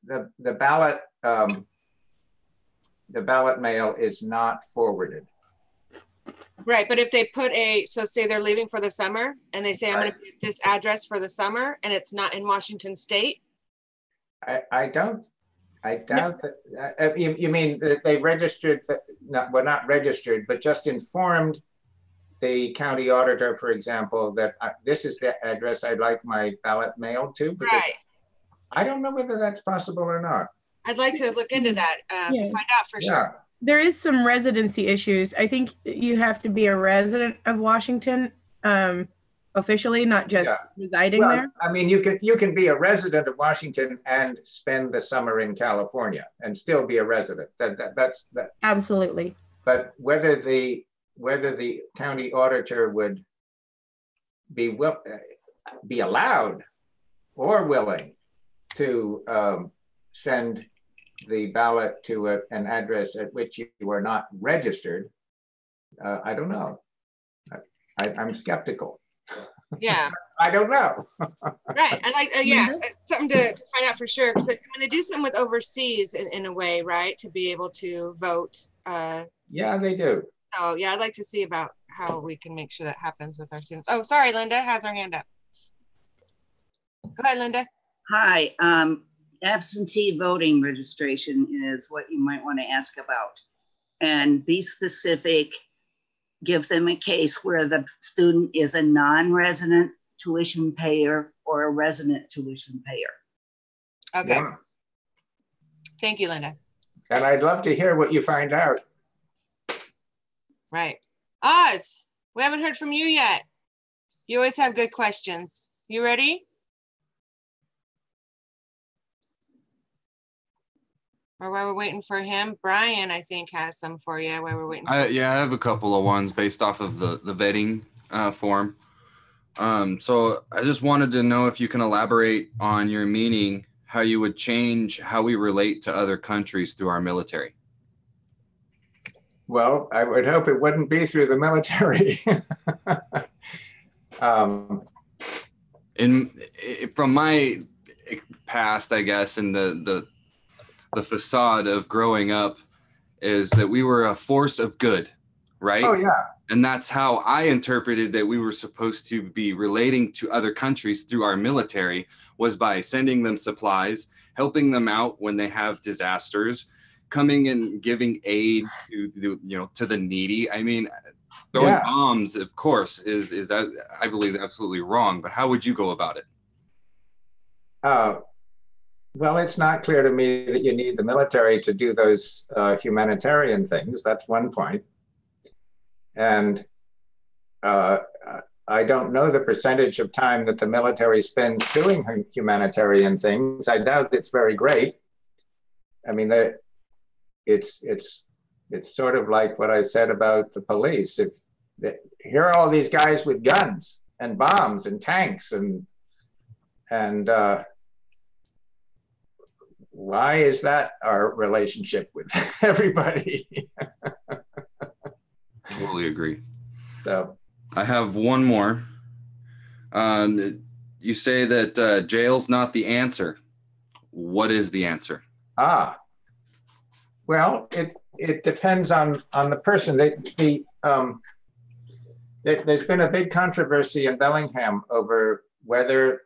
The ballot mail is not forwarded. Right, but if they put say they're leaving for the summer and they say, I'm going to put this address for the summer, and it's not in Washington State. I doubt that. You mean that they registered, not registered, but just informed the county auditor, for example, that this is the address I'd like my ballot mailed to? Right. I don't know whether that's possible or not. I'd like to look into that to find out for sure. There is some residency issues. I think you have to be a resident of Washington officially, not just residing there. I mean, you can be a resident of Washington and spend the summer in California and still be a resident. That's that. Absolutely. But whether the county auditor would be allowed or willing to send the ballot to an address at which you are not registered, I don't know. I'm skeptical. Yeah. I don't know. Right. I like, yeah, something to find out for sure. Because when they do something with overseas in a way, right, to be able to vote. Yeah, they do. So yeah, I'd like to see about how we can make sure that happens with our students. Oh, sorry, Linda has her hand up. Go ahead, Linda. Hi. Absentee voting registration is what you might want to ask about. And be specific. Give them a case where the student is a non-resident tuition payer or a resident tuition payer. Okay. Yeah. Thank you, Linda. And I'd love to hear what you find out. Right. Oz, we haven't heard from you yet. You always have good questions. You ready? Or while we're waiting for him, Brian, I think, has some for you while we're waiting for Yeah, I have a couple of ones based off of the vetting form. So I just wanted to know if you can elaborate on your meaning, how you would change how we relate to other countries through our military. Well, I would hope it wouldn't be through the military. From my past, I guess, in the facade of growing up is that we were a force of good, right? Oh, yeah. And that's how I interpreted that we were supposed to be relating to other countries through our military, was by sending them supplies, helping them out when they have disasters, coming and giving aid to the needy. I mean, throwing bombs, of course, is that I believe absolutely wrong. But how would you go about it? Well, it's not clear to me that you need the military to do those humanitarian things. That's one point. And I don't know the percentage of time that the military spends doing humanitarian things. I doubt it's very great. I mean, it's sort of like what I said about the police. Here are all these guys with guns and bombs and tanks and why is that our relationship with everybody? Totally agree. So I have one more. You say that jail's not the answer. What is the answer? Well, it depends on the person. There's been a big controversy in Bellingham over whether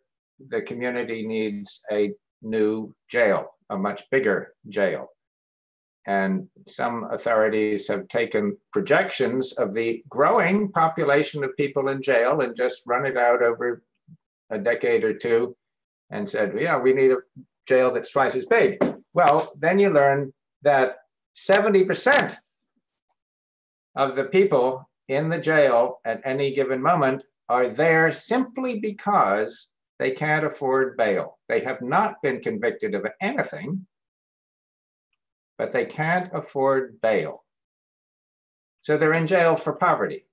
the community needs a new jail, a much bigger jail. And some authorities have taken projections of the growing population of people in jail and just run it out over a decade or two and said, yeah, we need a jail that's twice as big. Well, then you learn that 70% of the people in the jail at any given moment are there simply because they can't afford bail. They have not been convicted of anything, but they can't afford bail. So they're in jail for poverty.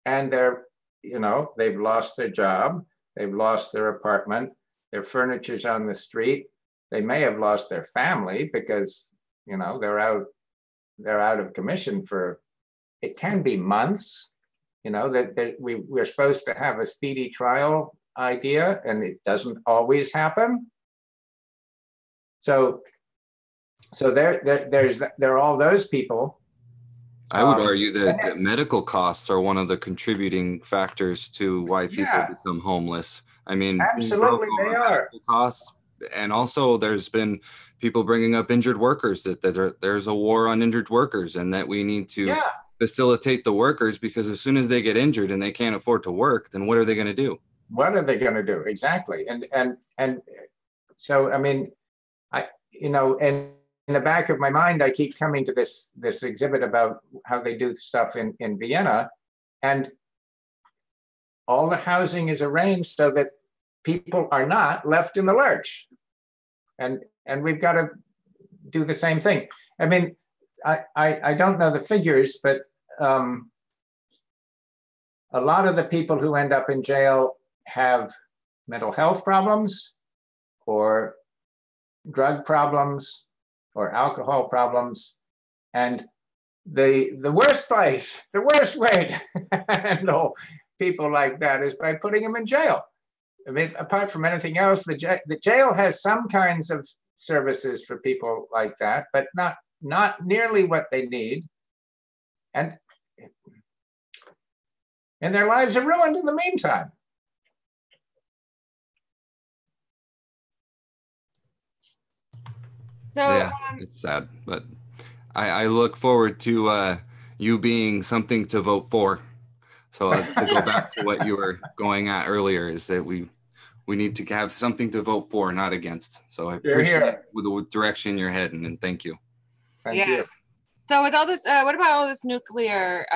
And they've lost their job, they've lost their apartment, their furniture's on the street. They may have lost their family because, they're out of commission for, it can be months, that we're supposed to have a speedy trial idea, and it doesn't always happen. So there are all those people. I would argue that medical costs are one of the contributing factors to why people become homeless. I mean, absolutely they are. Costs, and also there's been people bringing up injured workers, that there's a war on injured workers, and that we need to facilitate the workers, because as soon as they get injured and they can't afford to work, then what are they going to do? What are they going to do? Exactly. And so, I mean, and in the back of my mind, I keep coming to this exhibit about how they do stuff in Vienna, and all the housing is arranged so that people are not left in the lurch. And we've got to do the same thing. I mean, I don't know the figures, but a lot of the people who end up in jail have mental health problems or drug problems or alcohol problems. And the worst place, the worst way to handle people like that is by putting them in jail. I mean, apart from anything else, the jail has some kinds of services for people like that, but not nearly what they need. And their lives are ruined in the meantime. So, yeah, it's sad, but I look forward to you being something to vote for. So to go back to what you were going at earlier, is that we need to have something to vote for, not against. So I appreciate the direction you're heading, and thank you. Thank you. So with all this, what about all this nuclear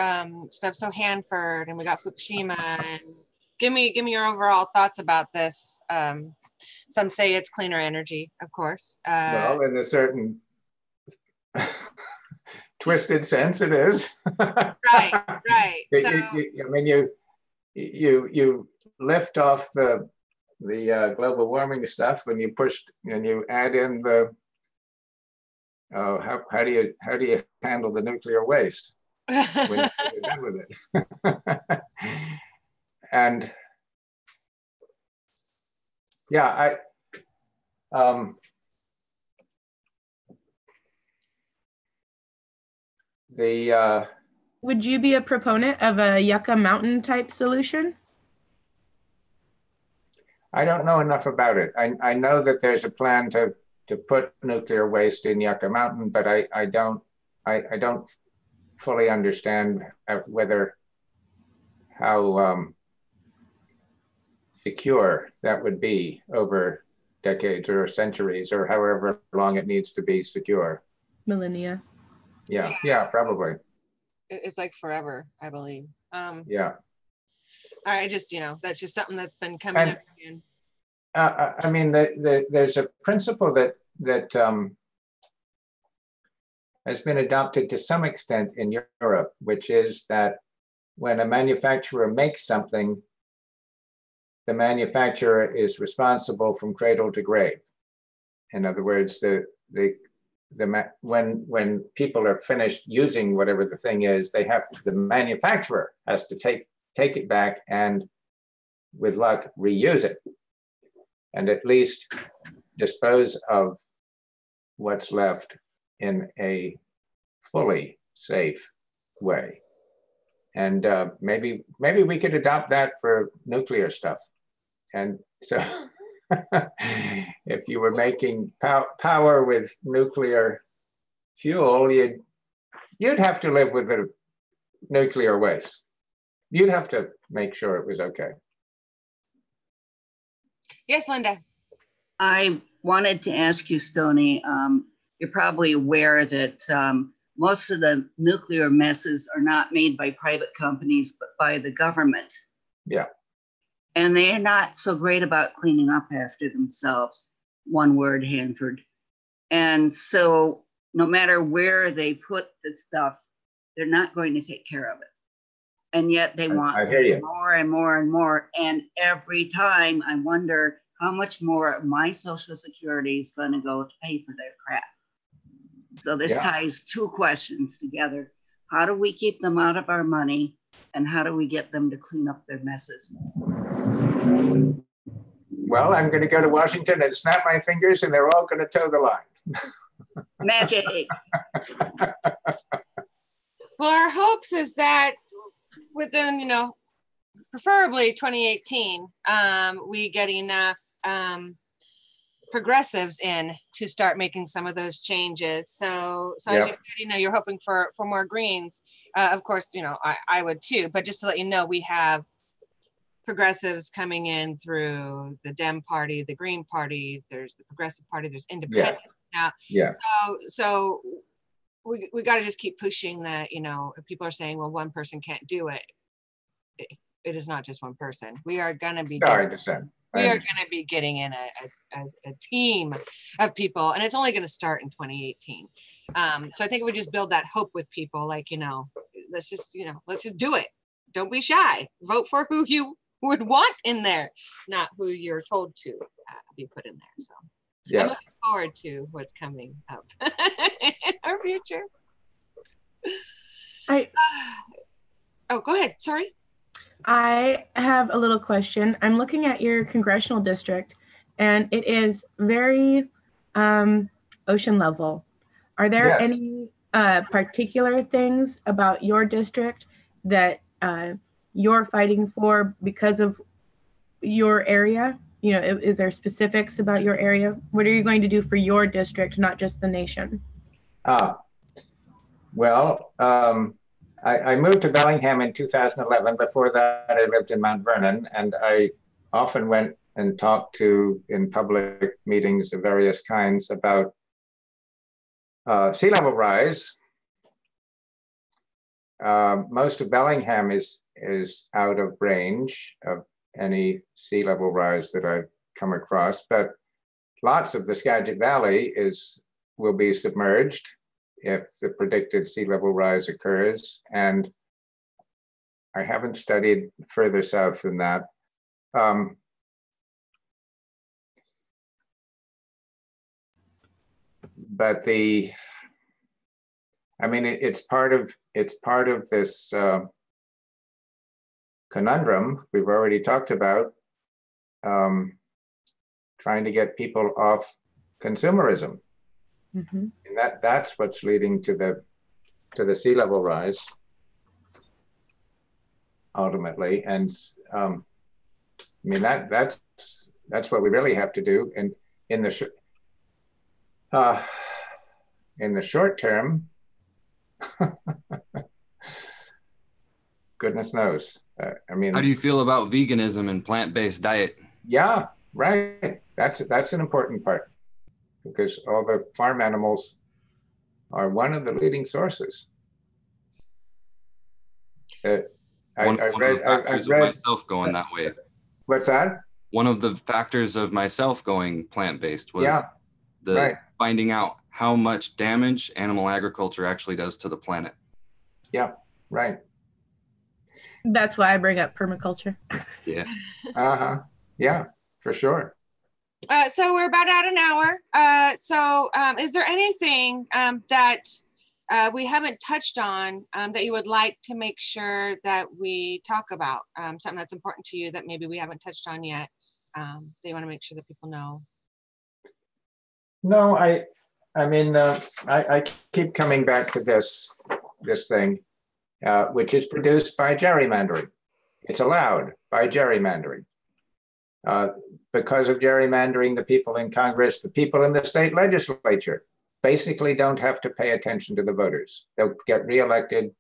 stuff? So Hanford, and we got Fukushima, and give me your overall thoughts about this. Some say it's cleaner energy, of course. Well, in a certain twisted sense, it is. Right. So, I mean, you lift off the global warming stuff when you add in the how do you handle the nuclear waste when you're done with it? And yeah, would you be a proponent of a Yucca Mountain type solution? I don't know enough about it. I know that there's a plan to put nuclear waste in Yucca Mountain, but I don't fully understand how secure that would be over decades or centuries or however long it needs to be secure. Millennia. Yeah, probably. It's like forever, I believe. Yeah. I just, that's just something that's been coming up again. I mean, there's a principle that has been adopted to some extent in Europe, which is that when a manufacturer makes something, the manufacturer is responsible from cradle to grave. In other words, when people are finished using whatever the thing is, the manufacturer has to take it back and, with luck, reuse it, and at least dispose of what's left in a fully safe way. And maybe we could adopt that for nuclear stuff. And so if you were making power with nuclear fuel, you'd have to live with the nuclear waste. You'd have to make sure it was okay. Yes, Linda. I wanted to ask you, Stoney, you're probably aware that most of the nuclear messes are not made by private companies, but by the government. Yeah. And they're not so great about cleaning up after themselves. One word, Hanford. And so no matter where they put the stuff, they're not going to take care of it. And yet they want more and more and more. And every time I wonder how much more of my Social Security is going to go to pay for their crap. So this ties two questions together. How do we keep them out of our money? And how do we get them to clean up their messes? Well, I'm going to go to Washington and snap my fingers and they're all going to toe the line. Magic. Well, our hopes is that within, preferably 2018, we get enough progressives in to start making some of those changes. So as you said, you're hoping for more Greens. Of course, I would too, but just to let you know, we have progressives coming in through the Dem Party, the Green Party, there's the Progressive Party, there's Independent now. Yeah. So we got to just keep pushing that, if people are saying, well, one person can't do it, it is not just one person. We are going to be getting in a team of people, and it's only going to start in 2018. So I think we just build that hope with people, like, let's just do it. Don't be shy. Vote for who you would want in there, not who you're told to be put in there. So yeah. I'm looking forward to what's coming up in our future. Oh, go ahead. Sorry. I have a little question. I'm looking at your congressional district, and it is very ocean level. Are there any particular things about your district that you're fighting for because of your area? You know, is there specifics about your area? What are you going to do for your district, not just the nation? Well, I moved to Bellingham in 2011. Before that, I lived in Mount Vernon, and I often went and talked to in public meetings of various kinds about sea level rise. Most of Bellingham is out of range of any sea level rise that I've come across, but lots of the Skagit Valley will be submerged if the predicted sea level rise occurs. And I haven't studied further south than that. But it's part of this conundrum we've already talked about, trying to get people off consumerism. Mm-hmm. And that's what's leading to the sea level rise ultimately. And that's what we really have to do. And in the short term, goodness knows. How do you feel about veganism and plant-based diet? Yeah, right. That's an important part, because all the farm animals are one of the leading sources. One of the factors of myself going that way. What's that? One of the factors of myself going plant-based was finding out how much damage animal agriculture actually does to the planet. Yeah, right. That's why I bring up permaculture. Yeah. Yeah, for sure. So we're about at an hour. Is there anything that we haven't touched on that you would like to make sure that we talk about? Something that's important to you that maybe we haven't touched on yet, that you want to make sure that people know? No, I keep coming back to this thing, which is produced by gerrymandering. It's allowed by gerrymandering. Because of gerrymandering, the people in Congress, the people in the state legislature basically don't have to pay attention to the voters. They'll get reelected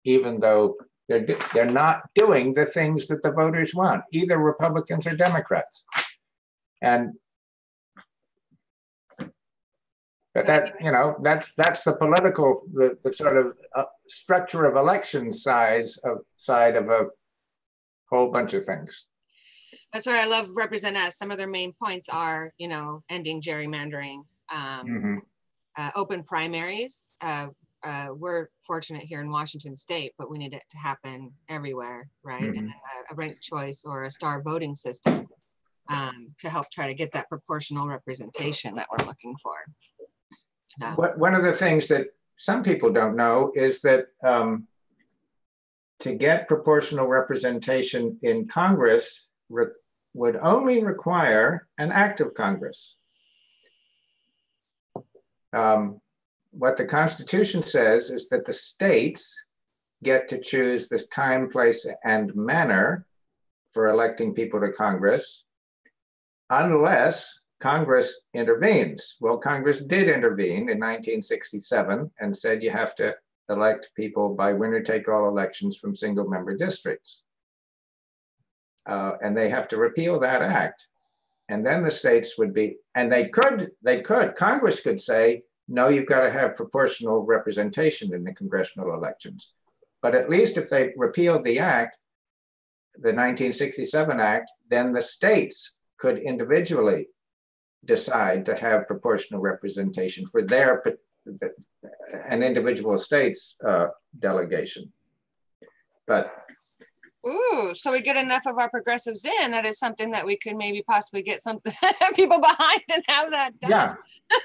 even though they're not doing the things that the voters want, either Republicans or Democrats. But that's the political, the sort of structure of election side of a whole bunch of things. That's why I love Represent Us. Some of their main points are, ending gerrymandering, open primaries. We're fortunate here in Washington State, but we need it to happen everywhere, right? Mm-hmm. And then a ranked choice or a star voting system to help try to get that proportional representation that we're looking for. One of the things that some people don't know is that to get proportional representation in Congress would only require an act of Congress. What the Constitution says is that the states get to choose this time, place, and manner for electing people to Congress, unless Congress intervenes. Well, Congress did intervene in 1967 and said you have to elect people by winner-take-all elections from single-member districts. And they have to repeal that act. And then the states would be, and Congress could say, no, you've got to have proportional representation in the congressional elections. But at least if they repealed the act, the 1967 act, then the states could individually decide to have proportional representation for an individual state's delegation. But Ooh, so we get enough of our progressives in, that is something that we could maybe possibly get something people behind and have that done. Yeah.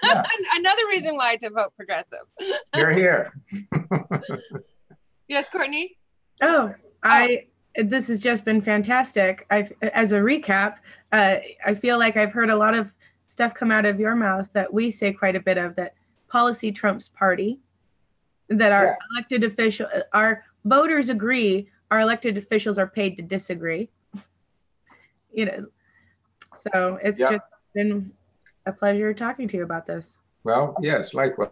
Yeah. Another reason why to vote progressive. You're here. Yes, Courtney? This has just been fantastic. As a recap, I feel like I've heard a lot of stuff come out of your mouth that we say quite a bit of, that policy trumps party, that our elected official, our voters agree, our elected officials are paid to disagree. You know, so it's just been a pleasure talking to you about this. Well, yes, likewise.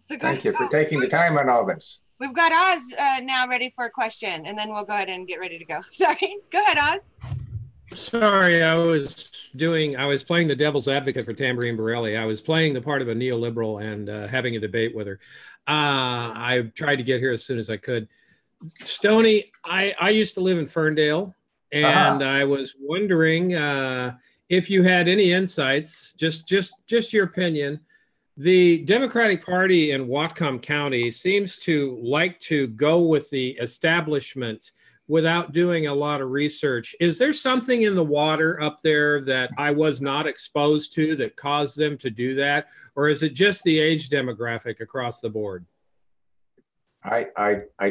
Thank you for taking the time on all this. We've got Oz now ready for a question, and then we'll go ahead and get ready to go. Sorry, go ahead, Oz. Sorry, I was playing the devil's advocate for Tamborine Borelli. I was playing the part of a neoliberal and having a debate with her. I tried to get here as soon as I could. Stoney, I used to live in Ferndale, and I was wondering if you had any insights, just your opinion. The Democratic Party in Whatcom County seems to like to go with the establishment without doing a lot of research. Is there something in the water up there that I was not exposed to that caused them to do that? Or is it just the age demographic across the board? I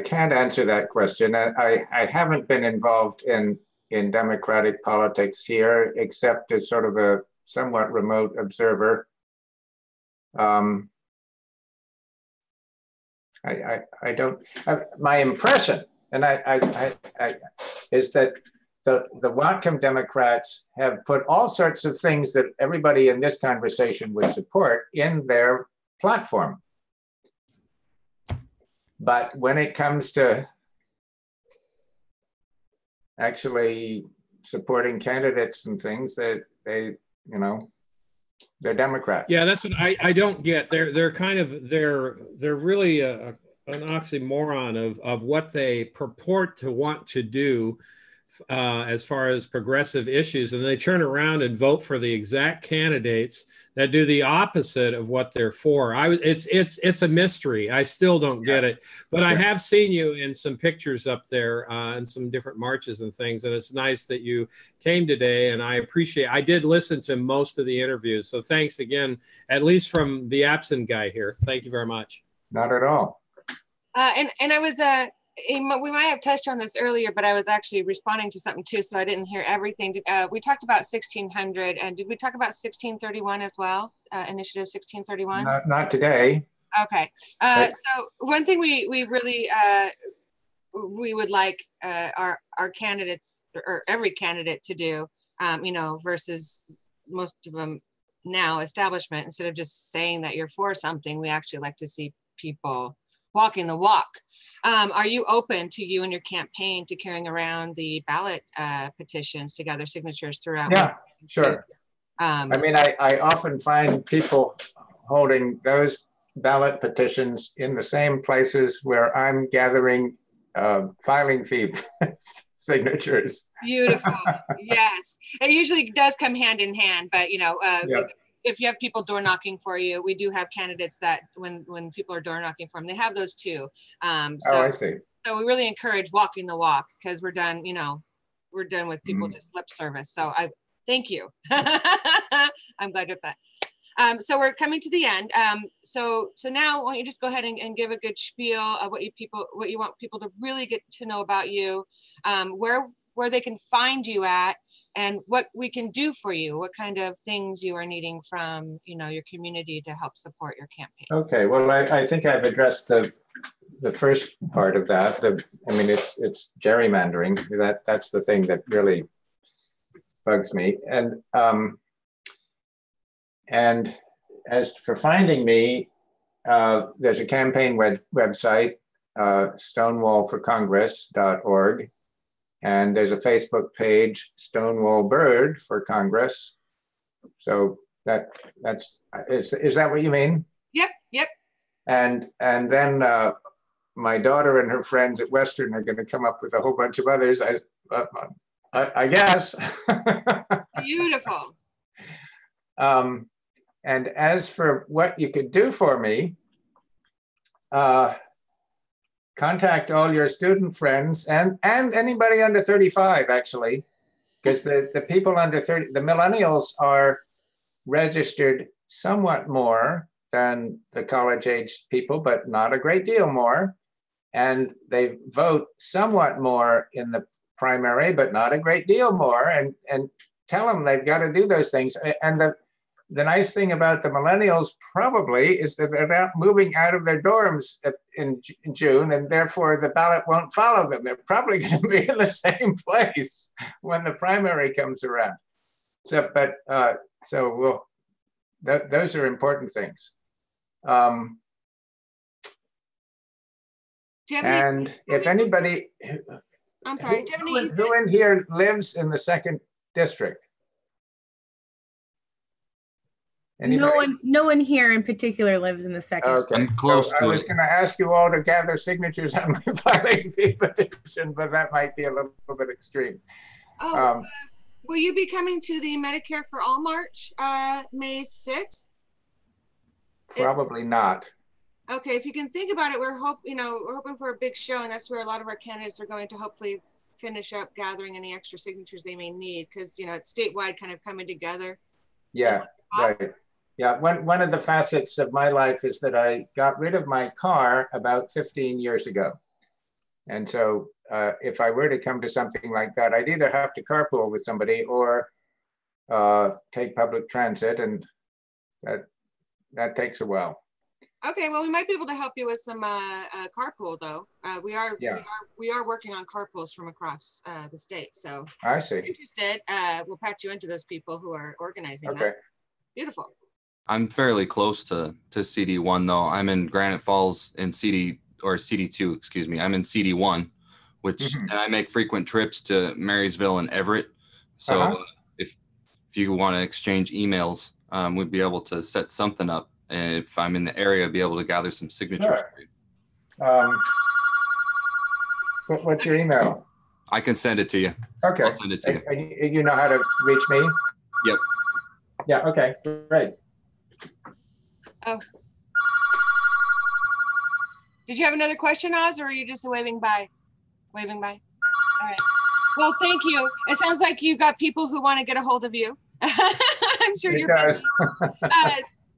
can't answer that question. I haven't been involved in Democratic politics here, except as sort of a somewhat remote observer. I don't. My impression, and is that the Whatcom Democrats have put all sorts of things that everybody in this conversation would support in their platform. But when it comes to actually supporting candidates and things, that they're Democrats. Yeah, that's what I don't get. They're really an oxymoron of what they purport to want to do as far as progressive issues, and they turn around and vote for the exact candidates that do the opposite of what they're for. It's a mystery. I still don't get it, but I have seen you in some pictures up there and some different marches and things, and it's nice that you came today, and I appreciate. I did listen to most of the interviews, so thanks again, at least from the absent guy here. Thank you very much. Not at all. And I was we might have touched on this earlier, but I was actually responding to something too, so I didn't hear everything. We talked about 1600, and did we talk about 1631 as well? Initiative 1631? Not today. Okay. So one thing we really we would like our candidates, or every candidate, to do, versus most of them now, establishment, instead of just saying that you're for something, we actually like to see people walking the walk. Are you open, to you and your campaign, to carrying around the ballot petitions to gather signatures throughout? Yeah, sure. I mean, I often find people holding those ballot petitions in the same places where I'm gathering filing fee signatures. Beautiful. Yes, it usually does come hand in hand, but if you have people door knocking for you, we do have candidates that when people are door knocking for them, they have those too. Oh, I see. So we really encourage walking the walk, because we're done with people just lip service. So I thank you. I'm glad you're that. So we're coming to the end. So now why don't you just go ahead and give a good spiel of what you want people to really get to know about you, where they can find you at, and what we can do for you, what kind of things you are needing from your community to help support your campaign. Okay, well, I think I've addressed the first part of that. I mean, it's gerrymandering. That's the thing that really bugs me. And as for finding me, there's a campaign website, stonewallforcongress.org. And there's a Facebook page, Stonewall Bird for Congress. So is that what you mean? Yep. And then my daughter and her friends at Western are going to come up with a whole bunch of others. I guess. Beautiful. And as for what you could do for me, contact all your student friends and anybody under 35, actually, because the people under 30, the millennials are registered somewhat more than the college-aged people, but not a great deal more. And they vote somewhat more in the primary, but not a great deal more. And tell them they've got to do those things. And the nice thing about the millennials probably is that they're not moving out of their dorms in June, and therefore the ballot won't follow them. They're probably going to be in the same place when the primary comes around. So, but so those are important things. And if anybody, I'm sorry, who in here lives in the 2nd district? Anybody? No one here in particular lives in the 2nd. Okay, I'm close to I was going to ask you all to gather signatures on my filing fee petition, but that might be a little bit extreme. Oh, will you be coming to the Medicare for All March, May 6th? Probably not. Okay, if you can think about it, we're hoping for a big show, and that's where a lot of our candidates are going to hopefully finish up gathering any extra signatures they may need, because it's statewide kind of coming together. Yeah, right. Yeah, one of the facets of my life is that I got rid of my car about 15 years ago. And so if I were to come to something like that, I'd either have to carpool with somebody or take public transit, and that takes a while. Okay, well, we might be able to help you with some carpool, though. We are working on carpools from across the state. So I see. If you're interested, we'll patch you into those people who are organizing that. Beautiful. I'm fairly close to CD1 though. I'm in Granite Falls in CD2, excuse me. I'm in CD1, which and I make frequent trips to Marysville and Everett. So if you want to exchange emails, we'd be able to set something up. And if I'm in the area, be able to gather some signatures. Sure. What's your email? I can send it to you. Okay. I'll send it to you. You know how to reach me? Yep. Yeah, okay, great. Oh. Did you have another question, Oz, or are you just waving by? Waving by? All right. Well, thank you. It sounds like you got people who want to get a hold of you. I'm sure you're busy.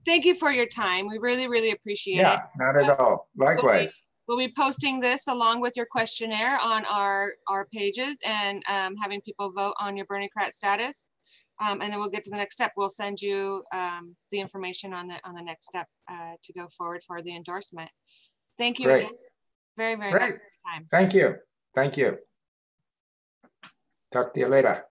Thank you for your time. We really, really appreciate it. Yeah, not at all. Likewise. We'll be posting this along with your questionnaire on our pages and having people vote on your Bernie-Crat status. And then we'll get to the next step. We'll send you the information on the next step to go forward for the endorsement. Thank you again very, very much for your time. Thank you. Thank you. Talk to you later.